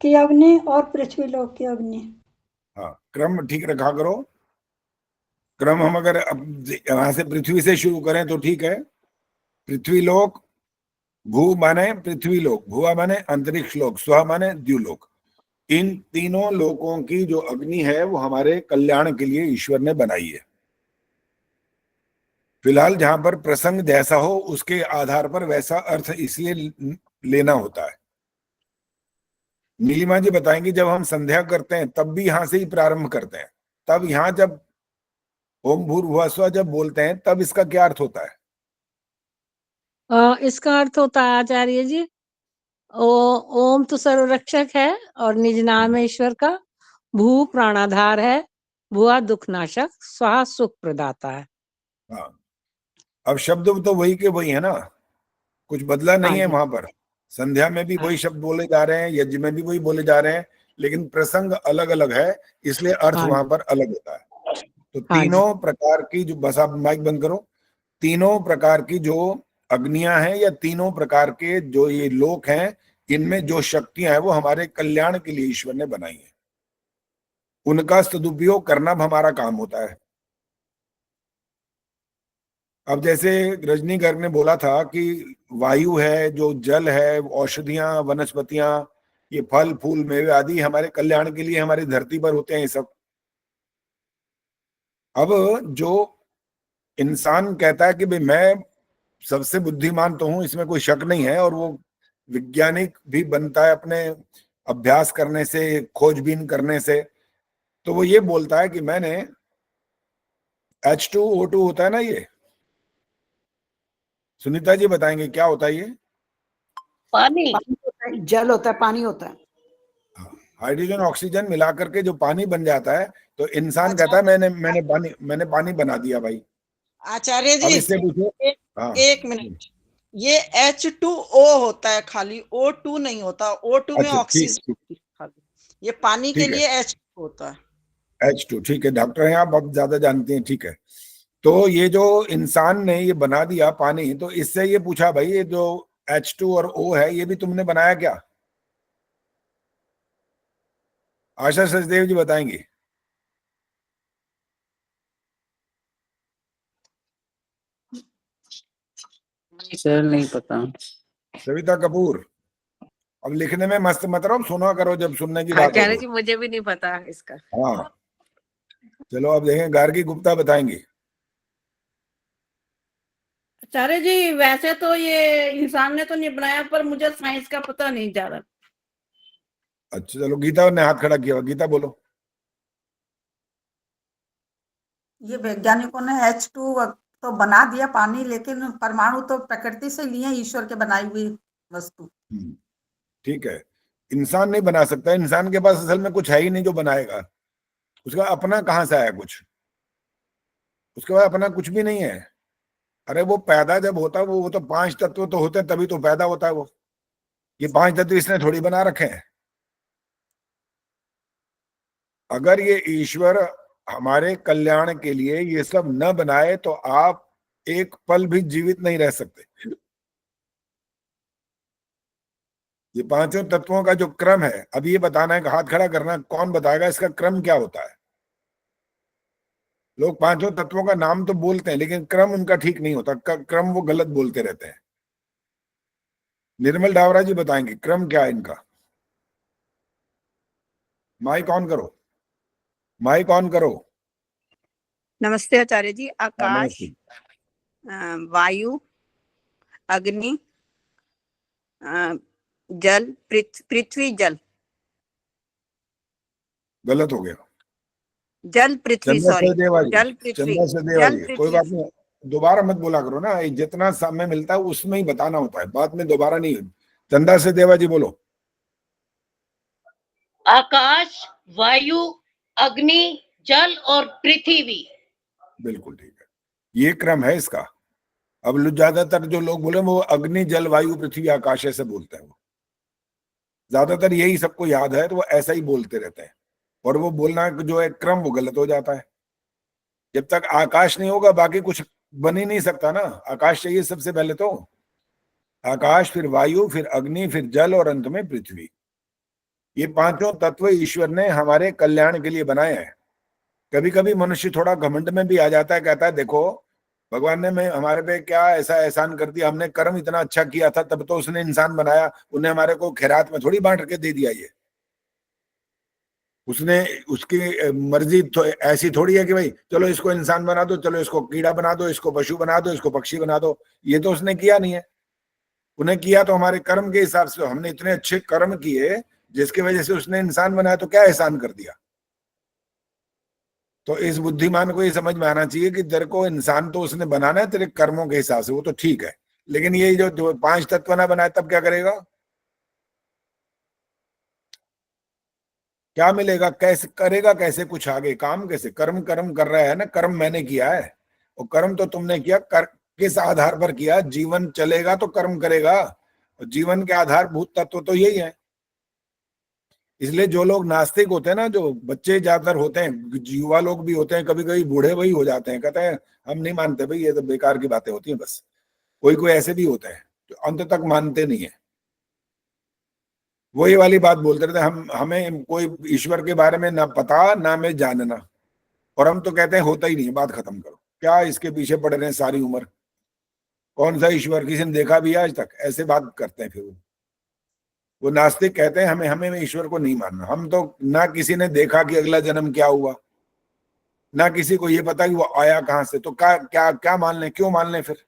की अग्नि और पृथ्वी लोक की अग्नि। हाँ, क्रम ठीक रखा करो। क्रम हम अगर यहां से पृथ्वी से शुरू करें तो ठीक है। पृथ्वी लोक, भू माने पृथ्वी लोक, भुआ माने अंतरिक्ष लोक, स्व माने द्युलोक। इन तीनों लोकों की जो अग्नि है वो हमारे कल्याण के लिए ईश्वर ने बनाई है। फिलहाल जहां पर प्रसंग जैसा हो उसके आधार पर वैसा अर्थ इसलिए लेना होता है। नीलिमा जी बताएंगी, जब हम संध्या करते हैं तब भी यहां से ही प्रारंभ करते हैं, तब यहां जब ओम भूर्भुवः स्वः जब बोलते हैं तब इसका क्या अर्थ होता है? इसका अर्थ होता है आचार्य जी, ओम तो सर्वरक्षक है और निज नाम है ईश्वर का, भू प्राणाधार है, भुआ दुखनाशक, स्वाहा सुख प्रदाता है। हाँ, अब शब्द तो वही के वही है ना, कुछ बदला नहीं है वहां पर। संध्या में भी वही शब्द बोले जा रहे हैं, यज्ञ में भी वही बोले जा रहे हैं, लेकिन प्रसंग अलग अलग है, इसलिए अर्थ वहां पर अलग होता है। तो तीनों प्रकार की जो, बस आप माइक बंद करो, तीनों प्रकार की जो अग्नियां हैं या तीनों प्रकार के जो ये लोक हैं, इनमें जो शक्तियां हैं वो हमारे कल्याण के लिए ईश्वर ने बनाई है। उनका सदुपयोग करना हमारा काम होता है। अब जैसे रजनी गर्ग ने बोला था कि वायु है, जो जल है, औषधियां, वनस्पतियां, ये फल फूल मेवे आदि हमारे कल्याण के लिए हमारी धरती पर होते हैं ये सब। अब जो इंसान कहता है कि भाई मैं सबसे बुद्धिमान तो हूं, इसमें कोई शक नहीं है, और वो वैज्ञानिक भी बनता है अपने अभ्यास करने से, खोजबीन करने से। तो वो ये बोलता है कि मैंने H2O2 होता है ना, ये सुनीता जी बताएंगे क्या होता है ये? पानी होता है, जल होता है, पानी होता है। हाइड्रोजन ऑक्सीजन मिलाकर के जो पानी बन जाता है, तो इंसान अच्छा। कहता है मैंने पानी बना दिया भाई। आचार्य अब जी इससे पूछो। हाँ, एक मिनट, ये H2O होता है खाली, O2 नहीं होता। O2 में अच्छा, ऑक्सीजन होती है खाली, ये पानी के ठीक है। लिए H2 होता है। H2, ठीक है, डॉक्टर हैं आप, बहुत ज्यादा जानते हैं, ठीक है। तो ये जो इंसान ने ये बना दिया पानी, तो इससे ये पूछा भाई ये जो H2 और O है, ये भी तुमने बनाया क्या? आशा सचदेव जी बताएंगे। सर नहीं पता। सविता कपूर, अब लिखने में मस्त मत रहो, सुना करो जब सुनने की बात हो आचार्य तो। जी मुझे भी नहीं पता इसका। हाँ, चलो अब देखें, गार्गी गुप्ता बताएंगे। आचार्य जी वैसे तो ये इंसान ने तो नहीं बनाया, पर मुझे साइंस का पता नहीं जा रहा। अच्छा चलो, गीता ने हाथ खड़ा किया, गीता बोलो। ये वैज्ञानिकों ने H2 तो बना दिया पानी, लेकिन परमाणु तो प्रकृति से लिए, ईश्वर के बनाई हुई वस्तु। ठीक है, इंसान नहीं बना सकता, इंसान के पास असल में कुछ है ही नहीं जो बनाएगा। उसका अपना कहां से आया कुछ? उसके पास अपना कुछ भी नहीं है। अरे वो पैदा जब होता है, वो तो 5 तत्व तो होते हैं, तभी तो पैदा होता है वो। ये 5 तत्व इसने थोड़ी बना रखे हैं। अगर ये ईश्वर हमारे कल्याण के लिए ये सब न बनाए तो आप एक पल भी जीवित नहीं रह सकते। ये 5 तत्वों का जो क्रम है, अब ये बताना है कि हाथ खड़ा करना, कौन बताएगा इसका क्रम क्या होता है? लोग 5 तत्वों का नाम तो बोलते हैं, लेकिन क्रम उनका ठीक नहीं होता, क्रम वो गलत बोलते रहते हैं। निर्मल डावरा जी बताएंगे क्रम क्या है इनका। माइक ऑन करो, माइक ऑन करो। नमस्ते आचार्य जी। आकाश, नमस्ते। वायु, अग्नि, जल, पृथ्वी, जल। गलत हो गया। जल पृथ्वी, सॉरी, जल पृथ्वी, चंदा सचदेवा जी, कोई बात नहीं, दोबारा मत बोला करो ना, जितना समय मिलता है उसमें ही बताना होता है, बाद में दोबारा नहीं। चंदा सचदेवा जी बोलो। आकाश, वायु, अग्नि, जल और पृथ्वी। बिल्कुल ठीक है, ये क्रम है इसका। अब ज्यादातर जो लोग बोले वो अग्नि जल वायु पृथ्वी आकाश ऐसे बोलते हैं, वो ज्यादातर यही सबको याद है, तो वो ऐसा ही बोलते रहते हैं, और वो बोलना जो है क्रम वो गलत हो जाता है। जब तक आकाश नहीं होगा बाकी कुछ बन ही नहीं सकता ना। आकाश चाहिए सबसे पहले तो, आकाश, फिर वायु, फिर अग्नि, फिर जल, और अंत में पृथ्वी। ये 5 तत्व ईश्वर ने हमारे कल्याण के लिए बनाए हैं। कभी कभी मनुष्य थोड़ा घमंड में भी आ जाता है, कहता है देखो भगवान ने मैं हमारे पे क्या ऐसा एहसान कर दिया, हमने कर्म इतना अच्छा किया था तब तो उसने इंसान बनाया, उन्हें हमारे को खैरात में थोड़ी बांट के दे दिया। ये उसने, उसकी मर्जी तो ऐसी थोड़ी है कि भाई चलो इसको इंसान बना दो, चलो इसको कीड़ा बना दो, इसको पशु बना दो, इसको पक्षी बना दो। ये तो उसने किया नहीं है। उन्हें किया तो हमारे कर्म के हिसाब से, हमने इतने अच्छे कर्म किए जिसकी वजह से उसने इंसान बनाया, तो क्या एहसान कर दिया। तो इस बुद्धिमान को ये समझ में आना चाहिए कि तेरे को इंसान तो उसने बनाना है तेरे कर्मों के हिसाब से, वो तो ठीक है, लेकिन ये जो 5 तत्व ना बनाए तब क्या करेगा, क्या मिलेगा, कैसे करेगा, कैसे कुछ आगे काम, कैसे कर्म कर रहा है ना, कर्म मैंने किया है, और कर्म तो तुमने किया, किस आधार पर किया? जीवन चलेगा तो कर्म करेगा, और जीवन के आधारभूत तत्व तो यही है। इसलिए जो लोग नास्तिक होते हैं ना, जो बच्चे ज्यादातर होते हैं, युवा लोग भी होते हैं, कभी कभी बूढ़े वही हो जाते हैं, कहते हैं हम नहीं मानते भाई, ये तो बेकार की बातें होती हैं बस। कोई कोई ऐसे भी होते हैं जो अंत तक मानते नहीं है, वही वाली बात बोलते रहते हैं, हमें कोई ईश्वर के बारे में ना पता ना में जानना, और हम तो कहते हैं होता ही नहीं है, बात खत्म करो, क्या इसके पीछे पड़ रहे हैं सारी उम्र, कौन सा ईश्वर, किसी ने देखा भी आज तक? ऐसे बात करते हैं। फिर वो नास्तिक कहते हैं हमें ईश्वर को नहीं मानना। हम तो ना किसी ने देखा कि अगला जन्म क्या हुआ, ना किसी को ये पता कि वो आया कहां से, तो क्या क्या क्या मान लें, क्यों मान लें फिर?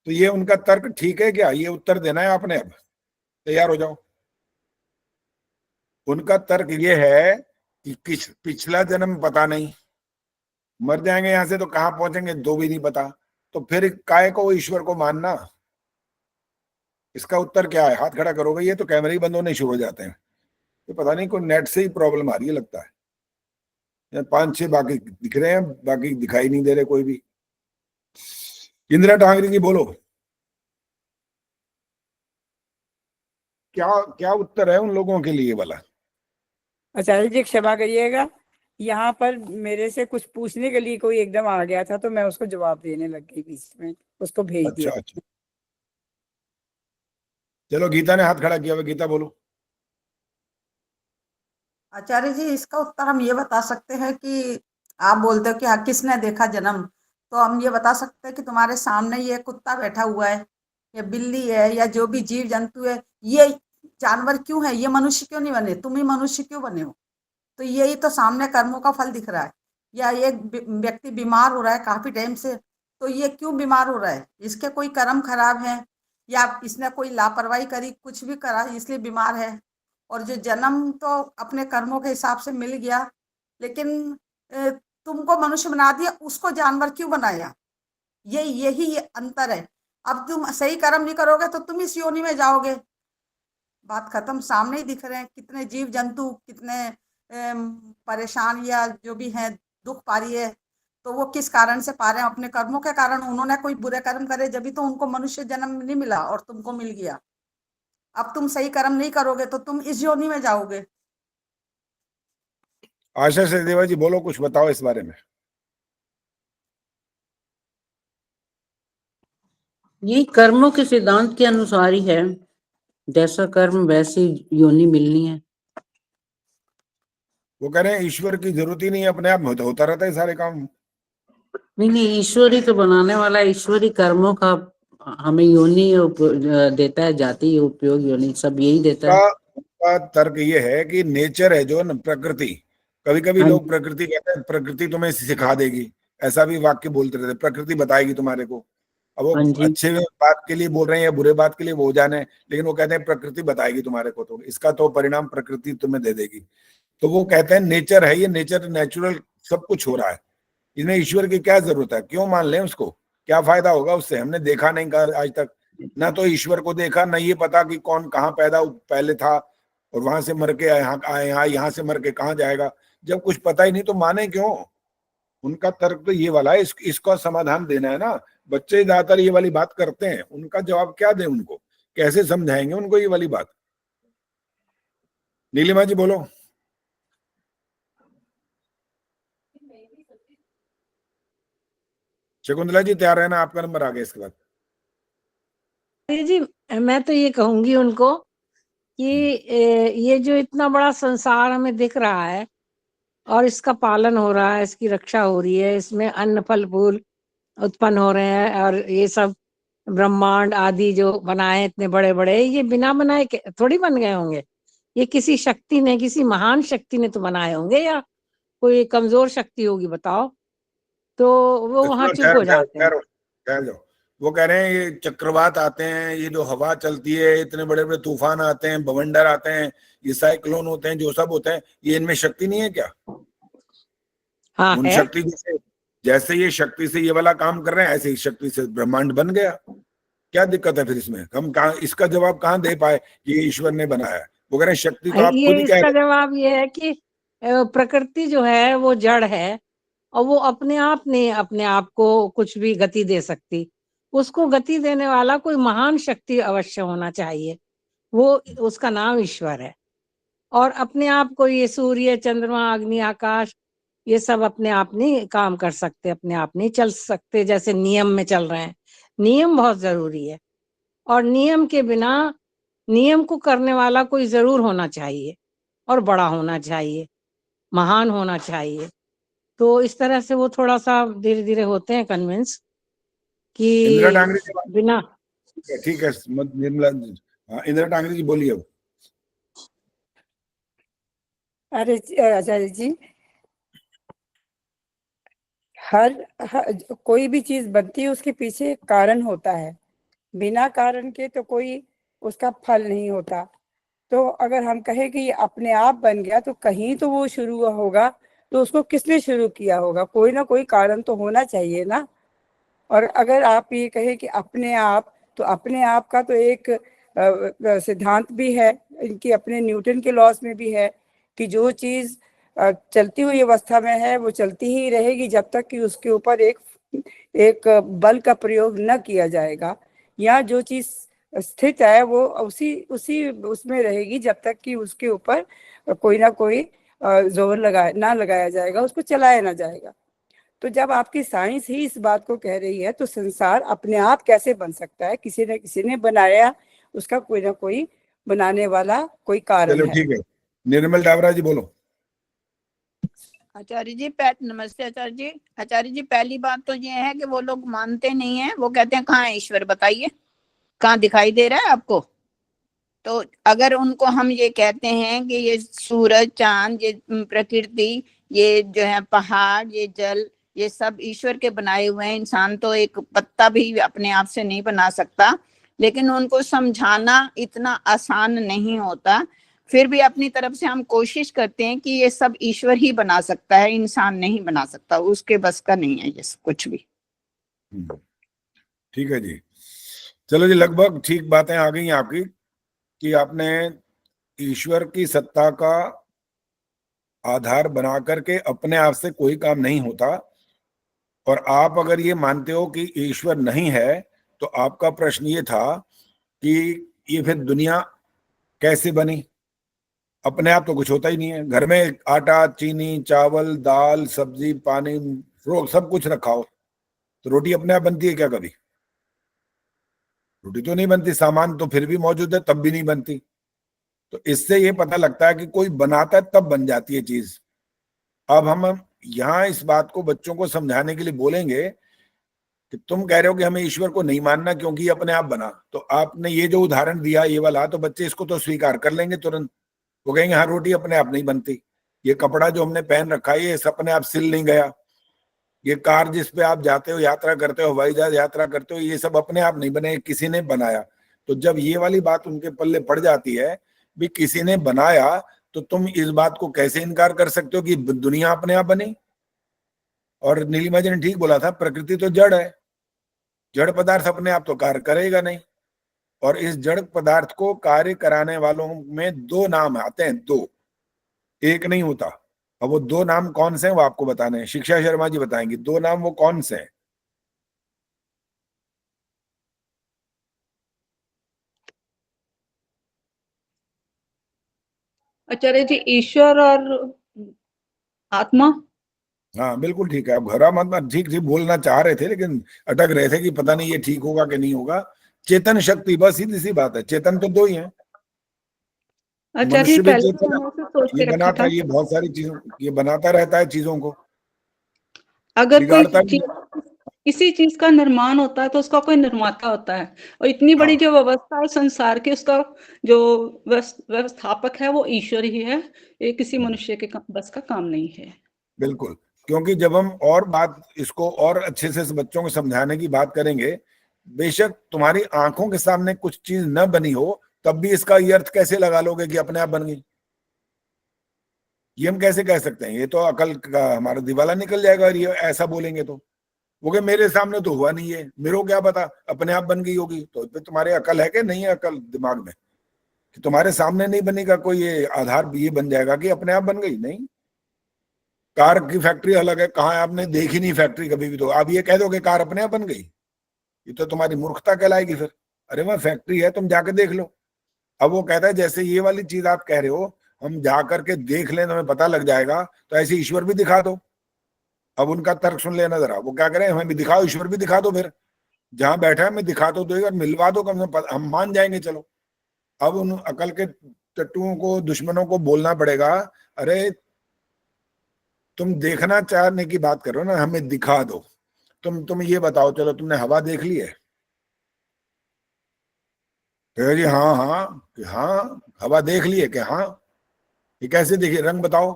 तो ये उनका तर्क ठीक है क्या? ये उत्तर देना है आपने, अब तैयार हो जाओ। उनका तर्क ये है कि पिछला जन्म पता नहीं, मर जाएंगे यहां से तो कहां पहुंचेंगे दो भी नहीं पता, तो फिर काय को ईश्वर को मानना? इसका उत्तर क्या है? हाथ खड़ा करोगे? ये तो कैमरे ही बंद होने शुरू हो जाते हैं। तो पता नहीं कोई नेट से ही प्रॉब्लम आ रही है लगता है। 5-6 बाकी दिख रहे हैं, बाकी दिखाई नहीं दे रहे कोई भी। इंदिरा टांगरी जी बोलो, क्या क्या उत्तर है उन लोगों के लिए वाला? आचार्य जी क्षमा करिएगा, यहाँ पर मेरे से कुछ पूछने के लिए कोई एकदम आ गया था तो मैं उसको जवाब देने लग गई बीच में, उसको भेज दिया। अच्छा, चलो गीता ने हाथ खड़ा किया हुआ, गीता बोलो। आचार्य जी इसका उत्तर हम ये बता सकते हैं कि आप बोलते हो कि हाँ किसने देखा जन्म, तो हम ये बता सकते हैं कि तुम्हारे सामने ये कुत्ता बैठा हुआ है या बिल्ली है या जो भी जीव जंतु है, ये जानवर क्यों है? ये मनुष्य क्यों नहीं बने? तुम ही मनुष्य क्यों बने हो? तो यही तो सामने कर्मों का फल दिख रहा है। या एक व्यक्ति बीमार हो रहा है काफी टाइम से, तो ये क्यों बीमार हो रहा है? इसके कोई कर्म खराब है या इसने कोई लापरवाही करी, कुछ भी करा इसलिए बीमार है। और जो जन्म तो अपने कर्मों के हिसाब से मिल गया, लेकिन तुमको मनुष्य बना दिया, उसको जानवर क्यों बनाया? यही अंतर है। अब तुम सही कर्म नहीं करोगे तो तुम इस योनि में जाओगे, बात खत्म। सामने ही दिख रहे हैं कितने जीव जंतु कितने परेशान या जो भी हैं दुख पा रही है, तो वो किस कारण से पा रहे हैं? अपने कर्मों के कारण। उन्होंने कोई बुरे कर्म करे जब तो उनको मनुष्य जन्म नहीं मिला और तुमको मिल गया। अब तुम सही कर्म नहीं करोगे तो तुम इस योनि में जाओगे। आशा से देवा जी बोलो, कुछ बताओ इस बारे में। ये कर्मों के सिद्धांत के अनुसार ही है, जैसा कर्म वैसी योनि मिलनी है। वो कह रहे हैं ईश्वर की जरूरत ही नहीं है, अपने आप होता रहता है सारे काम। नहीं, ईश्वरी तो बनाने वाला, ईश्वरी कर्मों का हमें योनि देता है, जाति उपयोग योनि सब यही देता है। उनका तर्क ये है कि नेचर है जो न प्रकृति, कभी कभी लोग प्रकृति कहते हैं प्रकृति तुम्हें सिखा देगी, ऐसा भी वाक्य बोलते रहते, प्रकृति बताएगी तुम्हारे को। अब वो अच्छे बात के लिए बोल रहे हैं या बुरे बात के लिए वो जाने, लेकिन वो कहते हैं प्रकृति बताएगी तुम्हारे को, तो इसका तो परिणाम प्रकृति तुम्हें दे देगी। तो वो कहते हैं नेचर है ये, नेचर नेचुरल सब कुछ हो रहा है, इसमें ईश्वर की क्या जरूरत है? क्यों मान लें उसको? क्या फायदा होगा उससे? हमने देखा नहीं आज तक, ना तो ईश्वर को देखा, ना ये पता कि कौन कहाँ पैदा पहले था और वहां से मर के यहाँ से मर के कहाँ जाएगा। जब कुछ पता ही नहीं तो माने क्यों? उनका तर्क तो ये वाला है, इसका समाधान देना है ना। बच्चे ज्यादातर ये वाली बात करते हैं, उनका जवाब क्या दें उनको? कैसे समझाएंगे उनको ये वाली बात? नीलिमा जी बोलो। शकुंतला जी तैयार है ना? आपका नंबर आ गया इसके बाद। जी मैं तो ये कहूंगी उनको कि ये जो इतना बड़ा संसार हमें दिख रहा है और इसका पालन हो रहा है, इसकी रक्षा हो रही है, इसमें अन्न फल फूल उत्पन्न हो रहे हैं, और ये सब ब्रह्मांड आदि जो बनाए इतने बड़े बड़े, ये बिना बनाए थोड़ी बन गए होंगे। ये किसी शक्ति ने, किसी महान शक्ति ने तो बनाए होंगे, या कोई कमजोर शक्ति होगी बताओ? तो वो वहां चुप हो जाते हैं। वो कह रहे हैं ये चक्रवात आते हैं, ये जो हवा चलती है, इतने बड़े बड़े तूफान आते हैं, बवंडर आते हैं, ये साइक्लोन होते हैं, जो सब होते हैं, ये इनमें शक्ति नहीं है क्या? हाँ, उन शक्ति जैसे ये शक्ति से ये वाला काम कर रहे हैं, ऐसे ही शक्ति से ब्रह्मांड बन गया। क्या दिक्कत है फिर इसमें? हम कहाँ इसका जवाब कहाँ दे पाए कि ये ईश्वर ने बनाया है? वो कह रहे हैं शक्ति तो आप खुद ही कह रहे हैं। इसका जवाब ये है कि प्रकृति जो है वो जड़ है और वो अपने आप नहीं अपने आप को कुछ भी गति दे सकती। उसको गति देने वाला कोई महान शक्ति अवश्य होना चाहिए, वो उसका नाम ईश्वर है। और अपने आप को ये सूर्य चंद्रमा अग्नि आकाश ये सब अपने आप नहीं काम कर सकते, अपने आप नहीं चल सकते जैसे नियम में चल रहे हैं। नियम बहुत जरूरी है और नियम के बिना, नियम को करने वाला कोई जरूर होना चाहिए और बड़ा होना चाहिए, महान होना चाहिए। तो इस तरह से वो थोड़ा सा धीरे धीरे होते हैं कन्विंस कि इंदिरा टांगरी जी बिना। ठीक है निर्मला, इंदिरा टांगरी जी बोलिए। अरे आचार्य जी, हर कोई भी चीज बनती है उसके पीछे एक कारण होता है, बिना कारण के तो कोई उसका फल नहीं होता। तो अगर हम कहें कि ये अपने आप बन गया, तो कहीं तो वो शुरू होगा, तो उसको किसने शुरू किया होगा? कोई ना कोई कारण तो होना चाहिए ना। और अगर आप ये कहें कि अपने आप, तो अपने आप का तो एक सिद्धांत भी है, इनकी अपने न्यूटन के लॉज में भी है कि जो चीज चलती हुई अवस्था में है वो चलती ही रहेगी जब तक कि उसके ऊपर एक बल का प्रयोग न किया जाएगा, या जो चीज स्थित है वो उसी उसी उसमें रहेगी जब तक कि उसके ऊपर कोई ना कोई जोर लगाया जाएगा, उसको चलाया ना जाएगा। तो जब आपकी साइंस ही इस बात को कह रही है, तो संसार अपने आप कैसे बन सकता है? किसी ने बनाया, उसका कोई ना कोई बनाने वाला कोई कारण चलो है। ठीक है, निर्मल डाबरा जी बोलो। आचार्य जी नमस्ते आचार्य जी। आचार्य जी, पहली बात तो ये है कि वो लोग मानते नहीं है, वो कहते हैं कहाँ है ईश्वर, बताइए कहाँ दिखाई दे रहा है आपको? तो अगर उनको हम ये कहते हैं कि ये सूरज, चांद, ये प्रकृति, ये जो है पहाड़, ये जल, ये सब ईश्वर के बनाए हुए हैं, इंसान तो एक पत्ता भी अपने आप से नहीं बना सकता, लेकिन उनको समझाना इतना आसान नहीं होता। फिर भी अपनी तरफ से हम कोशिश करते हैं कि ये सब ईश्वर ही बना सकता है, इंसान नहीं बना सकता, उसके बस का नहीं है ये कुछ भी। ठीक है जी, चलो जी, लगभग ठीक बातें आ गई आपकी कि आपने ईश्वर की सत्ता का आधार बना करके अपने आप से कोई काम नहीं होता। और आप अगर ये मानते हो कि ईश्वर नहीं है, तो आपका प्रश्न ये था कि ये फिर दुनिया कैसे बनी? अपने आप तो कुछ होता ही नहीं है। घर में आटा, चीनी, चावल, दाल, सब्जी, पानी, फ्रूट सब कुछ रखा हो, तो रोटी अपने आप बनती है क्या? कभी रोटी तो नहीं बनती। सामान तो फिर भी मौजूद है, तब भी नहीं बनती। तो इससे ये पता लगता है कि कोई बनाता है तब बन जाती है चीज। अब हम यहाँ इस बात को बच्चों को समझाने के लिए बोलेंगे कि तुम कह रहे हो कि हमें ईश्वर को नहीं मानना क्योंकि ये अपने आप बना, तो आपने ये जो उदाहरण दिया ये वाला, तो बच्चे इसको तो स्वीकार कर लेंगे तुरंत। वो कहेंगे हाँ, रोटी अपने आप नहीं बनती, ये कपड़ा जो हमने पहन रखा है ये अपने आप सिल नहीं गया, ये कार जिस पे आप जाते हो, यात्रा करते हो, हवाई जहाज यात्रा करते हो, ये सब अपने आप नहीं बने, किसी ने बनाया। तो जब ये वाली बात उनके पल्ले पड़ जाती है भी किसी ने बनाया, तो तुम इस बात को कैसे इनकार कर सकते हो कि दुनिया अपने आप बनी? और नीलिमा जी ने ठीक बोला था, प्रकृति तो जड़ है, जड़ पदार्थ अपने आप तो कार्य करेगा नहीं। और इस जड़ पदार्थ को कार्य कराने वालों में दो नाम आते हैं, दो, एक नहीं होता। अब वो दो नाम कौन से हैं वो आपको बताने हैं, शिक्षा शर्मा जी बताएंगी दो नाम वो कौन से हैं। आचार्य जी, ईश्वर और आत्मा। हाँ बिल्कुल ठीक है, आप घरा मत ठीक ठीक बोलना चाह रहे थे लेकिन अटक रहे थे कि पता नहीं ये ठीक होगा कि नहीं होगा। चेतन शक्ति, बस सीधी सी बात है, चेतन तो दो ही है। आचार्य जी, मनुष्य भी पहले चेतन मैंने उसे सोच ये के रखा बनाता था, है, ये बहुत सारी चीजों, ये बनाता रहता है चीजों को, अगर कोई बिगाड़ता भी। किसी चीज का निर्माण होता है तो उसका कोई निर्माता होता है, और इतनी बड़ी जो व्यवस्था है संसार की, उसका जो व्यवस्थापक है वो ईश्वर ही है। ये किसी मनुष्य के बस का काम नहीं है। बिल्कुल, क्योंकि जब हम और बात इसको और अच्छे से बच्चों को समझाने की बात करेंगे, बेशक तुम्हारी आंखों के सामने कुछ चीज न बनी हो, तब भी इसका ये अर्थ कैसे लगा लोगे कि अपने आप बन गई? ये हम कैसे कह सकते हैं? ये तो अकल का हमारा दिवाला निकल जाएगा। और ये ऐसा बोलेंगे तो वो कहे मेरे सामने तो हुआ नहीं है, मेरे को क्या पता अपने आप बन गई होगी। तो तुम्हारे अकल है कि नहीं है अकल दिमाग में कि तुम्हारे सामने नहीं बनेगा कोई ये आधार ये बन जाएगा कि अपने आप बन गई? नहीं। कार की फैक्ट्री अलग है, कहाँ आपने देखी नहीं फैक्ट्री कभी भी, तो आप ये कह दोगे कार अपने आप बन गई? ये तो तुम्हारी मूर्खता कहलाएगी फिर। अरे वह फैक्ट्री है, तुम जाके देख लो। अब वो कहता है जैसे ये वाली चीज आप कह रहे हो हम जा करके देख लें तो हमें पता लग जाएगा, तो ऐसे ईश्वर भी दिखा दो। अब उनका तर्क सुन लेना जरा, वो क्या करें, हमें भी दिखाओ, ईश्वर भी दिखा दो, फिर जहां बैठा है मैं दिखा तो दो और मिलवा दो, कम से हम मान जाएंगे। चलो अब उन अकल के टट्टुओं को, दुश्मनों को बोलना पड़ेगा, अरे तुम देखना चाहने की बात करो ना, हमें दिखा दो। तुम ये बताओ, चलो तुमने हवा देख ली है? जी हाँ हाँ हाँ, हवा देख ली है क्या? हाँ। ये कैसे देखिए, रंग बताओ।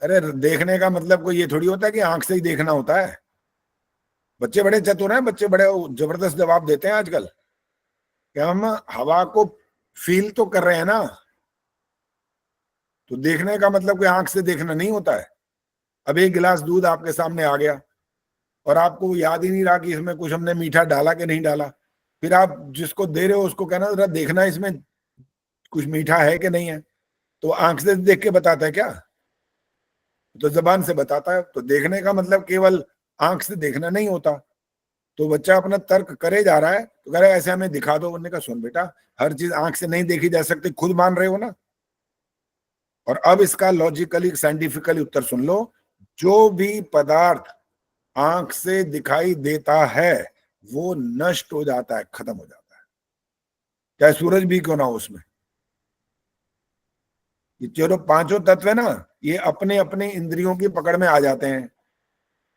अरे देखने का मतलब कोई ये थोड़ी होता है कि आंख से ही देखना होता है। बच्चे बड़े चतुर हैं, बच्चे बड़े जबरदस्त जवाब देते हैं आजकल। कि हम हवा को फील तो कर रहे हैं ना। तो देखने का मतलब कोई आंख से देखना नहीं होता है। अब एक गिलास दूध आपके सामने आ गया और आपको याद ही नहीं रहा कि इसमें कुछ हमने मीठा डाला कि नहीं डाला, फिर आप जिसको दे रहे हो उसको कहना जरा देखना इसमें कुछ मीठा है कि नहीं है, तो आंख से देख के बताता है क्या? तो जबान से बताता है। तो देखने का मतलब केवल आंख से देखना नहीं होता। तो बच्चा अपना तर्क करे जा रहा है तो कह रहा है ऐसे हमें दिखा दो। उन्होंने कहा सुन बेटा, हर चीज आंख से नहीं देखी जा सकती, खुद मान रहे हो ना। और अब इसका लॉजिकली साइंटिफिकली उत्तर सुन लो, जो भी पदार्थ आंख से दिखाई देता है वो नष्ट हो जाता है, खत्म हो जाता है, चाहे सूरज भी क्यों ना हो उसमें। ये जो पांचों तत्व है ना, ये अपने अपने इंद्रियों की पकड़ में आ जाते हैं,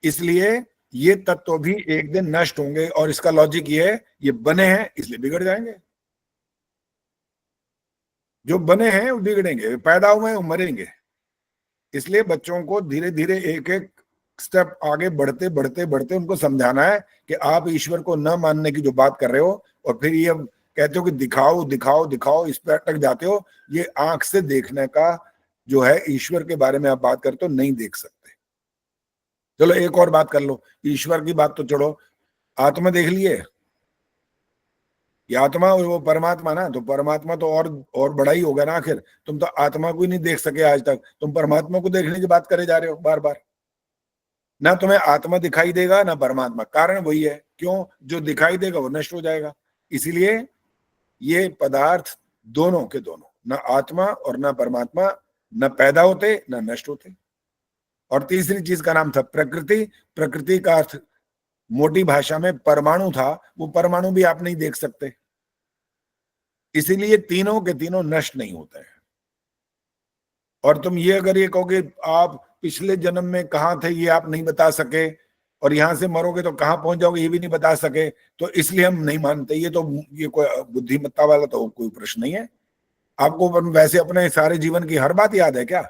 इसलिए ये तत्व भी एक दिन नष्ट होंगे। और इसका लॉजिक ये है, ये बने हैं इसलिए बिगड़ जाएंगे। जो बने हैं वो बिगड़ेंगे, पैदा हुए हैं वो मरेंगे। इसलिए बच्चों को धीरे धीरे एक एक स्टेप आगे बढ़ते बढ़ते बढ़ते उनको समझाना है कि आप ईश्वर को न मानने की जो बात कर रहे हो और फिर ये कहते हो कि दिखाओ दिखाओ दिखाओ, इस पर अटक जाते हो। ये आंख से देखने का जो है, ईश्वर के बारे में आप बात करते हो, नहीं देख सकते। चलो एक और बात कर लो, ईश्वर की बात तो छोड़ो, आत्मा देख लिए। ये आत्मा और वो परमात्मा ना, तो परमात्मा तो और बड़ा ही होगा ना। आखिर तुम तो आत्मा को ही नहीं देख सके आज तक, तुम परमात्मा को देखने की बात करे जा रहे हो बार बार। ना तुम्हें आत्मा दिखाई देगा ना परमात्मा, कारण वही है, क्यों? जो दिखाई देगा वो नष्ट हो जाएगा। इसीलिए ये पदार्थ दोनों के दोनों, ना आत्मा और ना परमात्मा, न पैदा होते ना नष्ट होते। और तीसरी चीज का नाम था प्रकृति। प्रकृति का अर्थ मोटी भाषा में परमाणु था, वो परमाणु भी आप नहीं देख सकते। इसीलिए तीनों के तीनों नष्ट नहीं होते हैं। और तुम ये अगर ये कहोगे आप पिछले जन्म में कहाँ थे ये आप नहीं बता सके, और यहां से मरोगे तो कहाँ पहुंच जाओगे ये भी नहीं बता सके, तो इसलिए हम नहीं मानते। ये कोई बुद्धिमत्ता वाला तो कोई प्रश्न नहीं है। आपको वैसे अपने सारे जीवन की हर बात याद है क्या?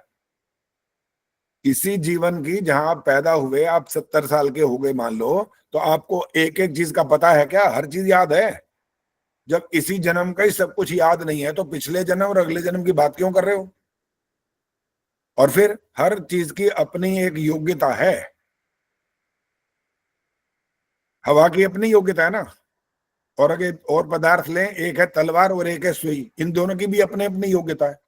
इसी जीवन की, जहां आप पैदा हुए, आप 70 साल के हो गए मान लो, तो आपको एक एक चीज का पता है क्या? हर चीज याद है? जब इसी जन्म का ही सब कुछ याद नहीं है तो पिछले जन्म और अगले जन्म की बात क्यों कर रहे हो? और फिर हर चीज की अपनी एक योग्यता है। हवा की अपनी योग्यता है ना। और अगर और पदार्थ लें, एक है तलवार और एक है सुई, इन दोनों की भी अपने अपनी योग्यता है।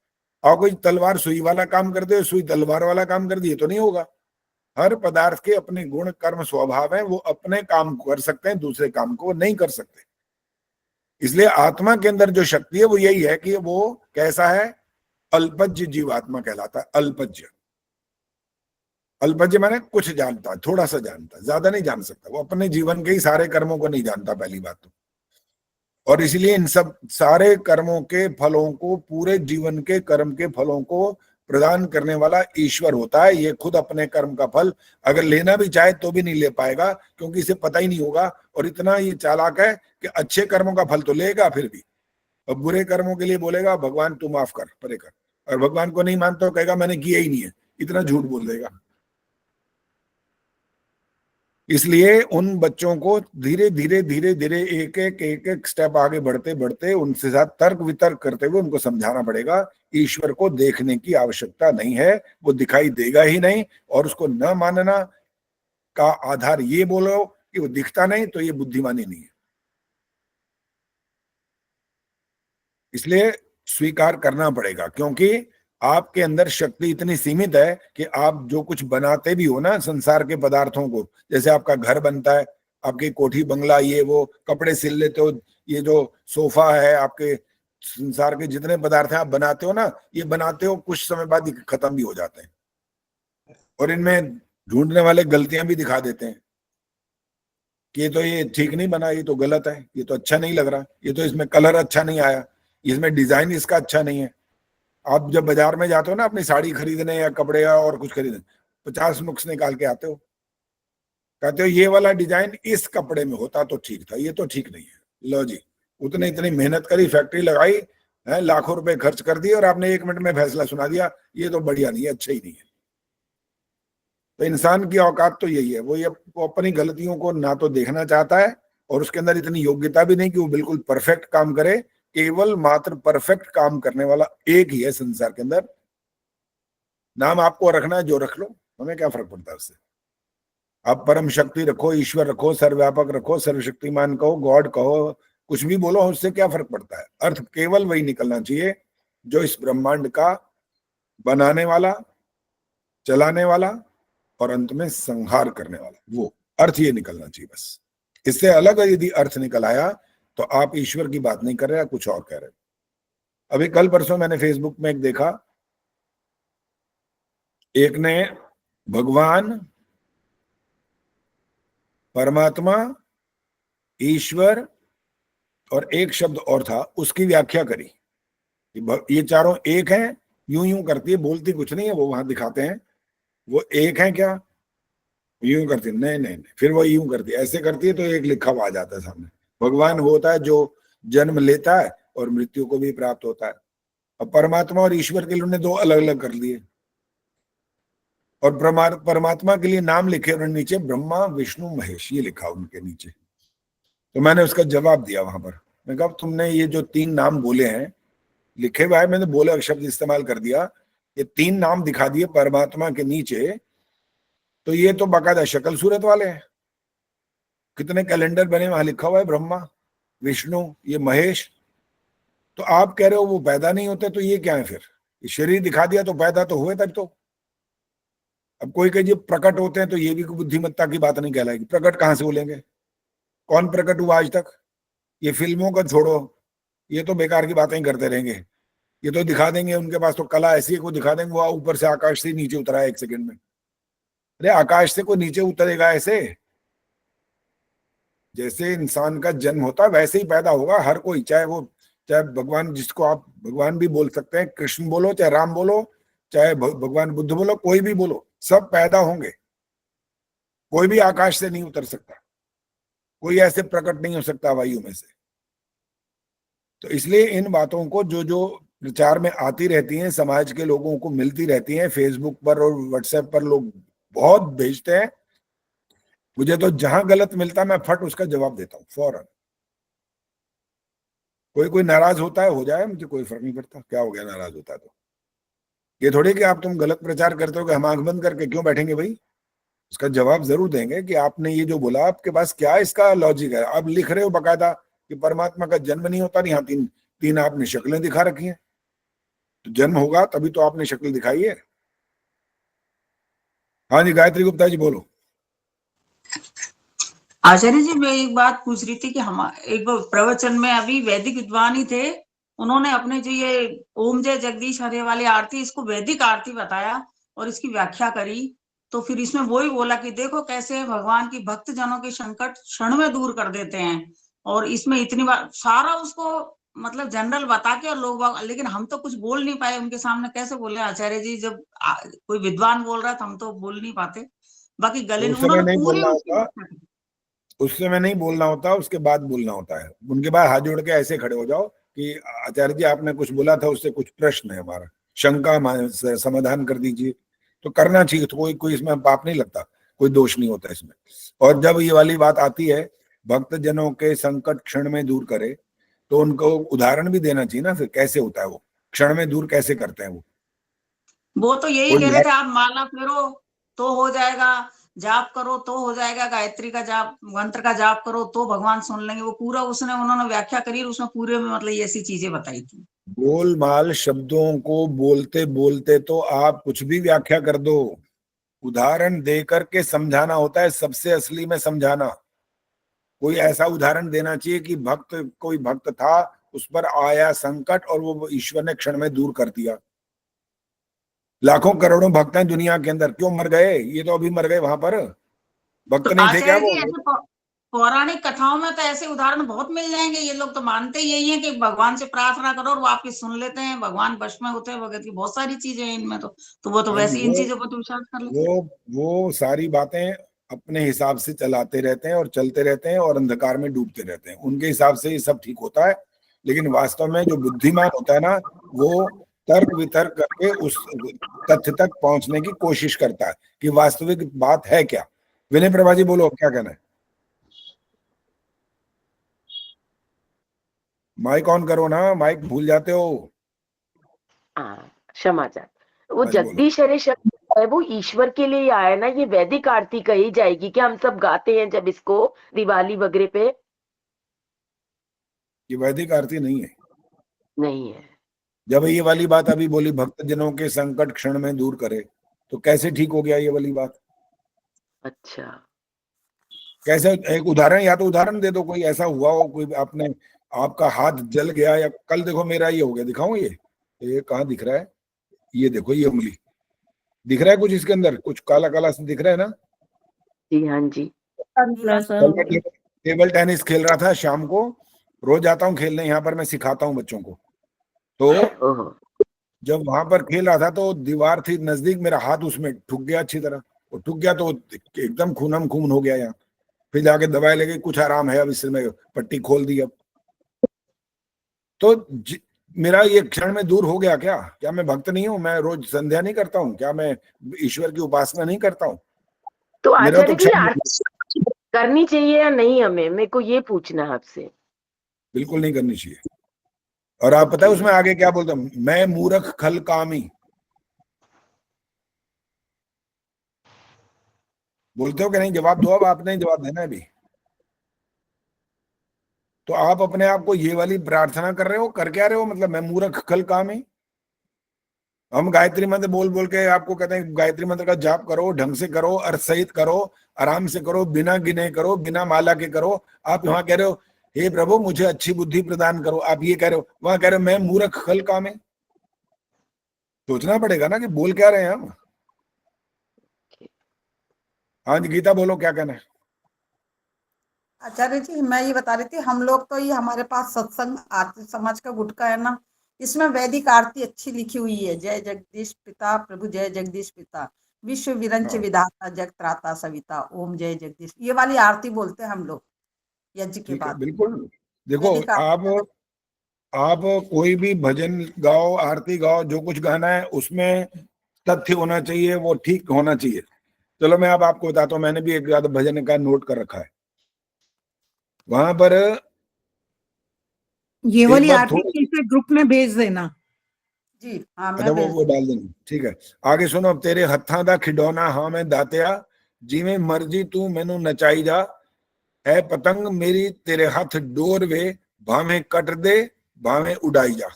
और कोई तलवार सुई वाला काम कर दे, सुई तलवार वाला काम कर दिए तो नहीं होगा। हर पदार्थ के अपने गुण कर्म स्वभाव है, वो अपने काम कर सकते हैं, दूसरे काम को नहीं कर सकते। इसलिए आत्मा के अंदर जो शक्ति है वो यही है कि वो कैसा है? अल्पज्य जीवात्मा कहलाता है। अल्पज्य, अल्पज्य माने कुछ जानता है, थोड़ा सा जानता है, ज्यादा नहीं जान सकता। वो अपने जीवन के ही सारे कर्मों को नहीं जानता, पहली बात तो। और इसलिए इन सब सारे कर्मों के फलों को, पूरे जीवन के कर्म के फलों को प्रदान करने वाला ईश्वर होता है। ये खुद अपने कर्म का फल अगर लेना भी चाहे तो भी नहीं ले पाएगा, क्योंकि इसे पता ही नहीं होगा। और इतना ये चालाक है कि अच्छे कर्मों का फल तो लेगा फिर भी, और बुरे कर्मों के लिए बोलेगा भगवान तू माफ कर, परे कर। और भगवान को नहीं मानता, कहेगा मैंने किया ही नहीं है, इतना झूठ बोल देगा। इसलिए उन बच्चों को धीरे धीरे धीरे धीरे एक एक स्टेप आगे बढ़ते बढ़ते उनसे साथ तर्क वितर्क करते हुए उनको समझाना पड़ेगा ईश्वर को देखने की आवश्यकता नहीं है, वो दिखाई देगा ही नहीं। और उसको न मानना का आधार ये बोलो कि वो दिखता नहीं, तो ये बुद्धिमानी नहीं है। इसलिए स्वीकार करना पड़ेगा, क्योंकि आपके अंदर शक्ति इतनी सीमित है कि आप जो कुछ बनाते भी हो ना संसार के पदार्थों को, जैसे आपका घर बनता है, आपकी कोठी बंगला, ये वो कपड़े सिल लेते हो, ये जो सोफा है, आपके संसार के जितने पदार्थ हैं आप बनाते हो ना, ये बनाते हो कुछ समय बाद खत्म भी हो जाते हैं। और इनमें ढूंढने वाले गलतियां भी दिखा देते हैं कि ये ठीक नहीं बना, ये तो गलत है, ये तो अच्छा नहीं लग रहा, ये तो इसमें कलर अच्छा नहीं आया, इसमें डिजाइन इसका अच्छा नहीं है। आप जब बाजार में जाते हो ना अपनी साड़ी खरीदने या कपड़े या और कुछ खरीदने, 50 नुक्स निकाल के आते हो, कहते हो ये वाला डिजाइन इस कपड़े में होता तो ठीक था, ये तो ठीक नहीं है। लो जी, उतने इतनी मेहनत करी, फैक्ट्री लगाई है, लाखों रुपए खर्च कर दिए, और आपने 1 मिनट में फैसला सुना दिया ये तो बढ़िया नहीं है, अच्छा ही नहीं है। तो इंसान की औकात तो यही है, वो अपनी गलतियों को ना तो देखना चाहता है और उसके अंदर इतनी योग्यता भी नहीं कि वो बिल्कुल परफेक्ट काम करे। केवल मात्र परफेक्ट काम करने वाला एक ही है संसार के अंदर। नाम आपको रखना है जो रख लो, हमें क्या फर्क पड़ता है उससे। आप परम शक्ति रखो, ईश्वर रखो, सर्वव्यापक रखो, सर्वशक्तिमान कहो, गॉड कहो, कुछ भी बोलो, उससे क्या फर्क पड़ता है। अर्थ केवल वही निकलना चाहिए जो इस ब्रह्मांड का बनाने वाला, चलाने वाला और अंत में संहार करने वाला, वो अर्थ ये निकलना चाहिए बस। इससे अलग यदि अर्थ निकल आया तो आप ईश्वर की बात नहीं कर रहे, कुछ और कह रहे। अभी कल परसों मैंने फेसबुक में एक देखा, एक ने भगवान, परमात्मा, ईश्वर और एक शब्द और था, उसकी व्याख्या करी। ये चारों एक हैं, यूं यूं करती है, बोलती कुछ नहीं है, वो वहां दिखाते हैं वो एक है क्या, यूं करती है, नहीं नहीं नहीं, फिर वो यूं करती है, ऐसे करती है तो एक लिखा हुआ आ जाता है सामने। भगवान होता है जो जन्म लेता है और मृत्यु को भी प्राप्त होता है। अब परमात्मा और ईश्वर के लिए उन्होंने दो अलग अलग कर लिए, और परमात्मा के लिए नाम लिखे उन्होंने नीचे ब्रह्मा विष्णु महेश ये लिखा उनके नीचे। तो मैंने उसका जवाब दिया वहां पर, मैं कहा तुमने ये जो 3 नाम बोले हैं, लिखे हुए मैंने बोले शब्द इस्तेमाल कर दिया, ये 3 नाम दिखा दिए परमात्मा के नीचे, तो ये तो बाकायदा शक्ल सूरत वाले हैं। कितने कैलेंडर बने, वहां लिखा हुआ है ब्रह्मा विष्णु ये महेश। तो आप कह रहे हो वो पैदा नहीं होते, तो ये क्या है फिर, शरीर दिखा दिया तो पैदा तो हुए तब तो। अब कोई कहे जी प्रकट होते हैं, तो ये भी बुद्धिमत्ता की बात नहीं कहलाएगी। प्रकट कहां से बोलेंगे, कौन प्रकट हुआ आज तक। ये फिल्मों का छोड़ो, ये तो बेकार की बातें ही करते रहेंगे। ये तो दिखा देंगे, उनके पास तो कला ऐसी है, को दिखा देंगे वो ऊपर से आकाश से नीचे उतरा है 1 सेकंड में। अरे आकाश से कोई नीचे उतरेगा ऐसे, जैसे इंसान का जन्म होता है वैसे ही पैदा होगा हर कोई, चाहे भगवान, जिसको आप भगवान भी बोल सकते हैं, कृष्ण बोलो, चाहे राम बोलो, चाहे भगवान बुद्ध बोलो, कोई भी बोलो, सब पैदा होंगे। कोई भी आकाश से नहीं उतर सकता, कोई ऐसे प्रकट नहीं हो सकता वायु में से। तो इसलिए इन बातों को जो जो प्रचार में आती रहती हैं, समाज के लोगों को मिलती रहती हैं, फेसबुक पर और व्हाट्सएप पर लोग बहुत भेजते हैं। मुझे तो जहां गलत मिलता मैं फट उसका जवाब देता हूँ फौरन। कोई नाराज होता है, हो जाए, मुझे कोई फर्क नहीं पड़ता, क्या हो गया नाराज होता है तो। ये थोड़ी कि आप तुम गलत प्रचार करते हो कि हम आंख बंद करके क्यों बैठेंगे भाई। उसका जवाब जरूर देंगे कि आपने ये जो बोला आपके पास क्या इसका लॉजिक है। आप लिख रहे हो बकायदा कि परमात्मा का जन्म नहीं होता, यहाँ 3 आपने शक्लें दिखा रखी हैं, तो जन्म होगा तभी तो आपने शक्ल दिखाई है। हाँ जी गायत्री गुप्ता जी बोलो। आचार्य जी मैं एक बात पूछ रही थी कि हम एक प्रवचन में अभी वैदिक विद्वान ही थे, उन्होंने अपने जो ये ओम जय जगदीश हरे वाली आरती, इसको वैदिक आरती बताया और इसकी व्याख्या करी। तो फिर इसमें वही बोला कि देखो कैसे भगवान की भक्त जनों के संकट क्षण में दूर कर देते हैं। और इसमें इतनी बार सारा उसको मतलब जनरल बता के और लोग, लेकिन हम तो कुछ बोल नहीं पाए उनके सामने। कैसे बोले आचार्य जी, जब कोई विद्वान बोल रहा था हम तो बोल नहीं पाते। बाकी गले उस समय नहीं बोलना होता, उसके बाद बोलना होता है। उनके बाद हाथ जोड़ के ऐसे खड़े हो जाओ कि आचार्य जी आपने कुछ बोला था, उससे कुछ प्रश्न है हमारा, शंका समाधान कर दीजिए। तो करना चाहिए, तो कोई इसमें पाप नहीं लगता, कोई दोष नहीं होता इसमें। और जब ये वाली बात आती है भक्त जनों के संकट क्षण में दूर करे, तो उनको उदाहरण भी देना चाहिए ना, फिर कैसे होता है वो क्षण में दूर कैसे करते हैं वो तो यही कह रहे थे आप माला फेरो तो हो जाएगा, जाप करो तो हो जाएगा, गायत्री का जाप मंत्र का जाप करो तो भगवान सुन लेंगे। वो पूरा उन्होंने व्याख्या करी, उसमें पूरे में मतलब ऐसी चीजें बताई थी। गोलमाल शब्दों को बोलते बोलते तो आप कुछ भी व्याख्या कर दो, उदाहरण दे करके समझाना होता है, सबसे असली में समझाना। कोई ऐसा उदाहरण देना चाहिए कि कोई भक्त था, उस पर आया संकट और वो ईश्वर ने क्षण में दूर कर दिया। लाखों करोड़ों भक्त हैं दुनिया के अंदर, क्यों मर गए? ये तो अभी मर गए वहां पर, भक्त तो नहीं थे क्या वो? पौराणिक कथाओं में तो ऐसे उदाहरण बहुत मिल जाएंगे। ये लोग तो मानते यही है कि भगवान से प्रार्थना करो और वो आपकी सुन लेते हैं, भगवान वश में होते हैं वगैरह की बहुत सारी चीजें हैं इनमें। तो वो तो वैसे इन चीजों पर तो विश्वास कर लेते हैं। वो सारी बातें अपने हिसाब से चलाते रहते हैं और चलते रहते हैं और अंधकार में डूबते रहते हैं। उनके हिसाब से ये सब ठीक होता है, लेकिन वास्तव में जो बुद्धिमान होता है ना, वो तर्क वितर्क करके उस तथ्य तक पहुंचने की कोशिश करता है कि वास्तविक बात है क्या। विनय प्रभा जी बोलो, क्या कहना है? माइक ऑन करो ना, माइक भूल जाते हो। हाँ, क्षमा चाहता। वो हाँ जी, बोलो। जगदीश हरे शब्द है वो ईश्वर के लिए ही आया ना, ये वैदिक आरती कही जाएगी क्या? हम सब गाते हैं जब इसको दिवाली वगैरह पे। ये वैदिक आरती नहीं है। नहीं है। जब ये वाली बात अभी बोली, भक्त जनों के संकट क्षण में दूर करे, तो कैसे ठीक हो गया ये वाली बात? अच्छा, कैसे? एक उदाहरण, या तो उदाहरण दे दो, कोई ऐसा हुआ हो, कोई आपने, आपका हाथ जल गया, या कल देखो मेरा ये हो गया, दिखाऊं? ये कहाँ दिख रहा है? ये देखो, ये उंगली दिख रहा है कुछ इसके अंदर? कुछ काला काला से दिख रहा है ना? जी हाँ जी। कल मैं टेबल टेनिस खेल रहा था शाम को, रोज आता हूँ खेलने, यहाँ पर मैं सिखाता हूँ बच्चों को। तो जब वहां पर खेल रहा था तो दीवार थी नजदीक, मेरा हाथ उसमें ठुक गया अच्छी तरह, और ठुक गया तो एकदम खूनम खून हो गया यहाँ। फिर जाके दवाई लगी, कुछ आराम है, अब इसमें पट्टी खोल दी। अब तो मेरा ये क्षण में दूर हो गया क्या? क्या मैं भक्त नहीं हूँ? मैं रोज संध्या नहीं करता हूँ क्या? मैं ईश्वर की उपासना नहीं करता हूँ? तो मेरा आचार्य तो जी आरती करनी चाहिए या नहीं? हमें, मेरे को ये पूछना है आपसे। बिल्कुल नहीं करनी चाहिए। और आप पता है उसमें आगे क्या बोलते हैं? मैं मूर्ख खल कामी, बोलते हो कि नहीं? जवाब दो, अब आपने जवाब देना है अभी। तो आप अपने आप को ये वाली प्रार्थना कर रहे हो, कर क्या रहे हो? मतलब मैं मूर्ख खल कामी। हम गायत्री मंत्र बोल बोल के आपको कहते हैं गायत्री मंत्र का जाप करो, ढंग से करो, अर्थ सहित करो, आराम से करो, बिना गिने करो, बिना माला के करो। आप वहां कह रहे हो हे प्रभु मुझे अच्छी बुद्धि प्रदान करो, आप ये कह रहे हो, वहां कह रहे हो मैं मूर्ख खल कामी। सोचना पड़ेगा ना कि बोल क्या रहे हैं हम। हाँ जी, गीता बोलो, क्या कहना है? आचार्य जी मैं ये बता रही थी, हम लोग तो ये हमारे पास सत्संग आरती समाज का गुटका है ना, इसमें वैदिक आरती अच्छी लिखी हुई है। जय जगदीश पिता प्रभु, जय जगदीश पिता, विश्व विरंच विधाता जगत्राता सविता, ओम जय जगदीश, ये वाली आरती बोलते हैं हम लोग यज्ञ के ठीक है, बाद। बिल्कुल। देखो वैदिक आरती आप कोई भी भजन गाओ, आरती गाओ, जो कुछ गाना है उसमें तथ्य होना चाहिए, वो ठीक होना चाहिए। चलो मैं अब आपको बताता हूँ, मैंने भी एक आध भजन का नोट कर रखा है। वहां पर ये वाली बार आरती इसे ग्रुप में भेज देना। जी हाँ, अच्छा, वो डाल देंगे, ठीक है। आगे सुनो। अब तेरे हत्थां दा खिडौना हाँ मैं दातिया, जिवें मर्जी तू मैनू नचाई जा, है पतंग मेरी तेरे हथ डोर वे, भावें कट दे भावें उड़ाई जा।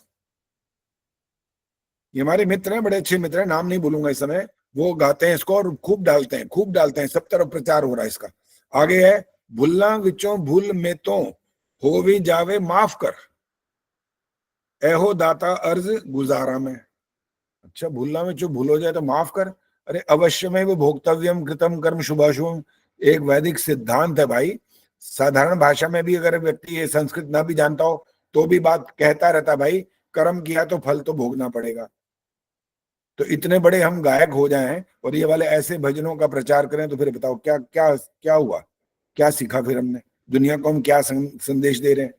ये हमारे मित्र हैं, बड़े अच्छे मित्र हैं, नाम नहीं भूलूंगा इस समय। वो गाते हैं इसको और खूब डालते हैं, खूब डालते हैं, सब तरफ प्रचार हो रहा है इसका। आगे है भुल्ला विचों भूल में तो हो भी जावे माफ कर, एहो दाता अर्ज गुजारा में। अच्छा, भूलना में जो भूल हो जाए तो माफ कर। अरे अवश्य में वो भोक्तव्यम कृतम कर्म शुभाशुभम एक वैदिक सिद्धांत है भाई। साधारण भाषा में भी अगर व्यक्ति ये संस्कृत ना भी जानता हो तो भी बात कहता रहता भाई, कर्म किया तो फल तो भोगना पड़ेगा। तो इतने बड़े हम गायक हो जाएं और ये वाले ऐसे भजनों का प्रचार करें, तो फिर बताओ क्या क्या क्या हुआ? क्या सीखा फिर हमने? दुनिया को हम क्या संदेश दे रहे हैं?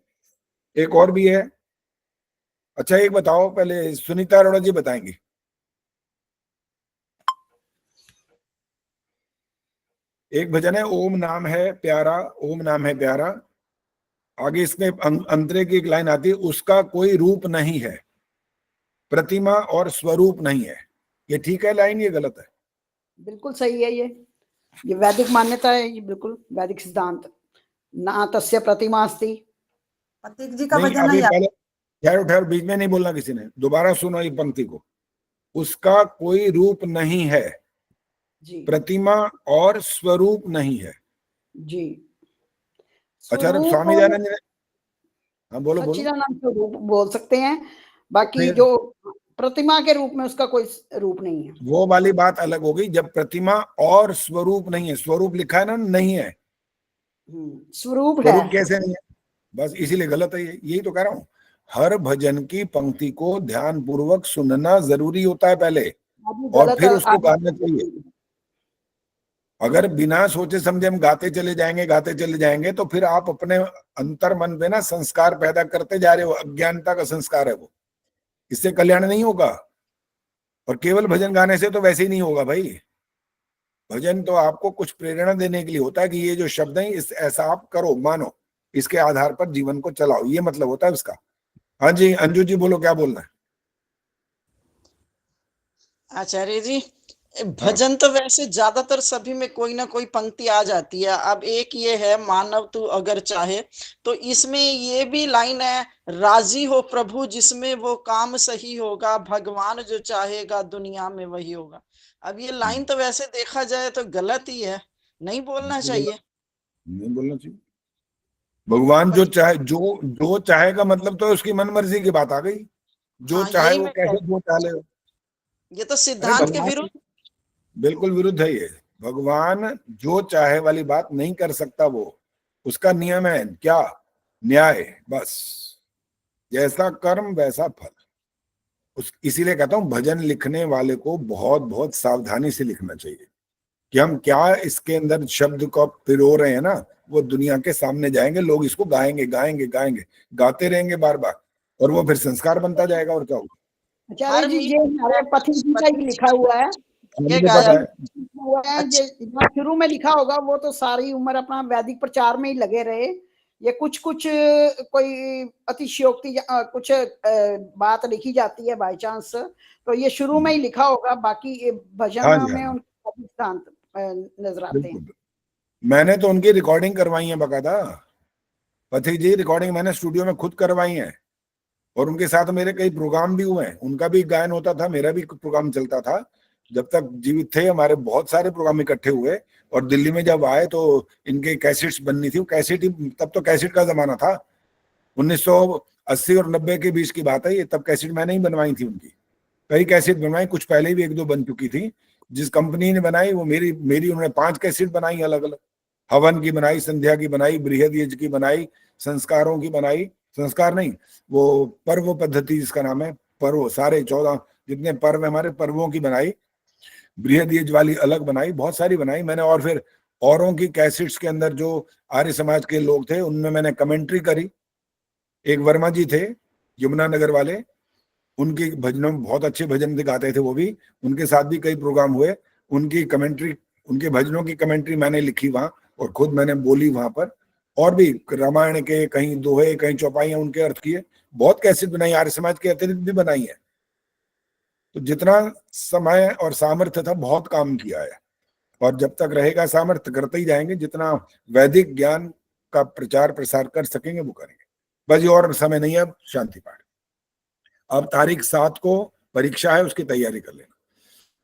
एक और भी है। अच्छा एक बताओ, पहले सुनीता अरोड़ा जी बताएंगी। एक भजन है ओम नाम है प्यारा, ओम नाम है प्यारा, आगे इसमें अंतरे की एक लाइन आती है, उसका कोई रूप नहीं है, प्रतिमा और स्वरूप नहीं है। ये ठीक है लाइन, ये गलत है? बिल्कुल सही है। ये वैदिक मान्यता है, ये बिल्कुल वैदिक सिद्धांत। ना तस्य प्रतिमा अस्ति। प्रतीक जी का नहीं, भजन अभी है पहले ठहरो ठहरो, बीच में नहीं बोलना किसी ने, दोबारा सुनो ये पंक्ति को। उसका कोई रूप नहीं है, जी, प्रतिमा और स्वरूप नहीं है। जी। अच्छा, स्वरूप स्वामी दयानंद जी ने, हाँ बोलो बोलो। सच्चिदानंद स्वरूप बोल सकते हैं, बाकी फिर जो प्रतिमा के रूप में उसका कोई रूप नहीं है। वो वाली बात अलग हो गई, जब प्रतिमा और स्वरूप नहीं है। स्वरूप लिखा है ना, नहीं है। स्वरूप स्वरूप है। कैसे नहीं है? बस इसीलिए गलत है ये, यही तो कह रहा हूं। हर भजन की पंक्ति को ध्यान पूर्वक सुनना जरूरी होता है पहले, और फिर उसको गाना चाहिए। अगर बिना सोचे समझे हम गाते चले जाएंगे तो फिर आप अपने अंतर मन में ना संस्कार पैदा करते जा रहे हो, अज्ञानता का संस्कार है वो। इससे कल्याण नहीं होगा। और केवल भजन गाने से तो वैसे ही नहीं होगा भाई। भजन तो आपको कुछ प्रेरणा देने के लिए होता है कि ये जो शब्द है इस ऐसा आप करो, मानो, इसके आधार पर जीवन को चलाओ, ये मतलब होता है उसका। हाँ जी अंजू जी बोलो, क्या बोलना है? आचार्य जी, भजन तो वैसे ज्यादातर सभी में कोई ना कोई पंक्ति आ जाती है। अब एक ये है, मानव तू अगर चाहे, तो इसमें ये भी लाइन है, राजी हो प्रभु जिसमें वो काम सही होगा, भगवान जो चाहेगा दुनिया में वही होगा। अब ये लाइन तो वैसे देखा जाए तो गलत ही है, नहीं बोलना चाहिए। नहीं बोलना चाहिए। भगवान जो चाहे, जो चाहेगा मतलब तो उसकी मन मर्जी की बात आ गई। जो हाँ, चाहे यही वो मैं कैसे जो चाहे। ये तो अरे सिद्धांत के भगवान विरुद्ध। बिल्कुल विरुद्ध है ये। भगवान जो चाहे वाली बात नहीं कर सकता, वो उसका नियम है क्या? न्याय। बस जैसा कर्म वैसा फल। इसीलिए कहता हूं भजन लिखने वाले को बहुत बहुत सावधानी से लिखना चाहिए कि हम क्या इसके अंदर शब्द को पिरो रहे हैं ना, वो दुनिया के सामने जाएंगे, लोग इसको गाएंगे गाएंगे गाएंगे, गाते रहेंगे बार बार, और वो फिर संस्कार बनता जाएगा। और क्या होगा? आचार्य जी, ये हमारे पथिक जी का ही लिखा हुआ है, मुझे पता है। हुआ है जो शुरू में लिखा होगा वो तो सारी उम्र अपना वैदिक प्रचार में ही लगे रहे। ये कुछ कोई अतिशयोक्ति कुछ बात लिखी जाती है बाय चांस, तो ये शुरू में ही लिखा होगा, बाकी ये भजन हाँ जी, में हाँ। उनके सिद्धांत नजर आते हैं। मैंने तो उनकी रिकॉर्डिंग करवाई है बकायदा। पथिक जी रिकॉर्डिंग मैंने स्टूडियो में खुद करवाई है, और उनके साथ मेरे कई प्रोग्राम भी हुए हैं। उनका भी गायन होता था, मेरा भी प्रोग्राम चलता था। जब तक जीवित थे हमारे बहुत सारे प्रोग्राम इकट्ठे हुए, और दिल्ली में जब आए तो इनके कैसेट्स बननी थी। कैसेट ही, तब तो कैसेट का जमाना था, 1980 और 90 के बीच की बात है ये। तब कैसेट मैंने ही बनवाई थी उनकी, कई कैसेट बनवाई, कुछ पहले भी 1-2 बन चुकी थी। जिस कंपनी ने बनाई वो मेरी उन्होंने 5 कैसेट बनाई अलग अलग। हवन की बनाई, संध्या की बनाई, बृहद की बनाई, संस्कारों की बनाई, संस्कार नहीं, वो पर्व पद्धति जिसका नाम है, पर्व, सारे 14 जितने पर्व हमारे, पर्वों की बनाई, बृहद वाली अलग बनाई, बहुत सारी बनाई मैंने। और फिर औरों की कैसेट्स के अंदर जो आर्य समाज के लोग थे उनमें मैंने कमेंट्री करी। एक वर्मा जी थे यमुनानगर वाले, उनके भजनों में बहुत अच्छे भजन गाते थे वो भी, उनके साथ भी कई प्रोग्राम हुए। उनकी कमेंट्री, उनके भजनों की कमेंट्री मैंने लिखी वहां, और खुद मैंने बोली वहां पर। और भी रामायण के कहीं दोहे, कहीं चौपाइयां उनके अर्थ किए, बहुत कैसेट बनाई, आर्य समाज के अतिरिक्त भी बनाई है। तो जितना समय और सामर्थ्य था बहुत काम किया है, और जब तक रहेगा सामर्थ्य करते ही जाएंगे। जितना वैदिक ज्ञान का प्रचार प्रसार कर सकेंगे वो करेंगे। बस ये और समय नहीं है। अब शांति पाठ, अब तारीख 7 को परीक्षा है, उसकी तैयारी कर लेना।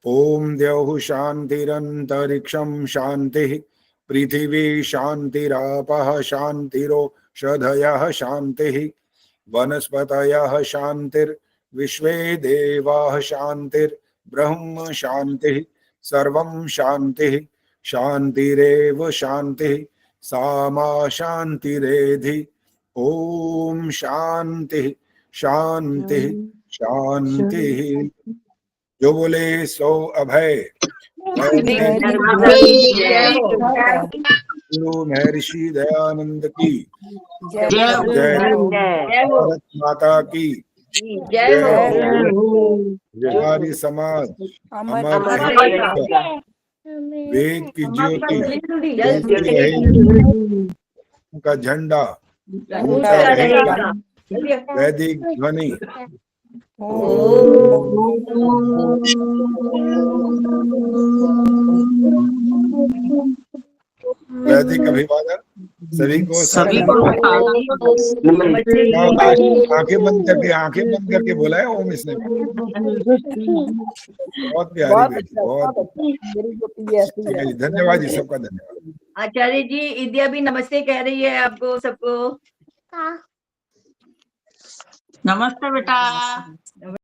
ओम द्यौः शांतिरंतरिक्षं शांति, पृथिवी शांतिरापः शांतिरोषधयः शांति, वनस्पतयः शांतिर्विश्वे देवाः शांतिर्ब्रह्म शांति, सर्वं शांति शांतिरेव शांति, सामा शांतिरेधि। ओम शांति शांति शांति। जो बोले सो अभय। गुरु महर्षि दयानंद की जय। भारत माता की जय। आर्य समाज अमर रहेगा। वेद की ज्योति जलती रहेगी, उनका झंडा ऊंचा रहेगा। वैदिक ध्वनि वैदिक अभिवादन सभी को। आंखें बंद करके बोला है ओम इसने। बहुत प्यारी बेटी, बहुत धन्यवाद जी, सबका धन्यवाद। आचार्य जी, इद्या भी नमस्ते कह रही है आपको सबको। नमस्ते बेटा।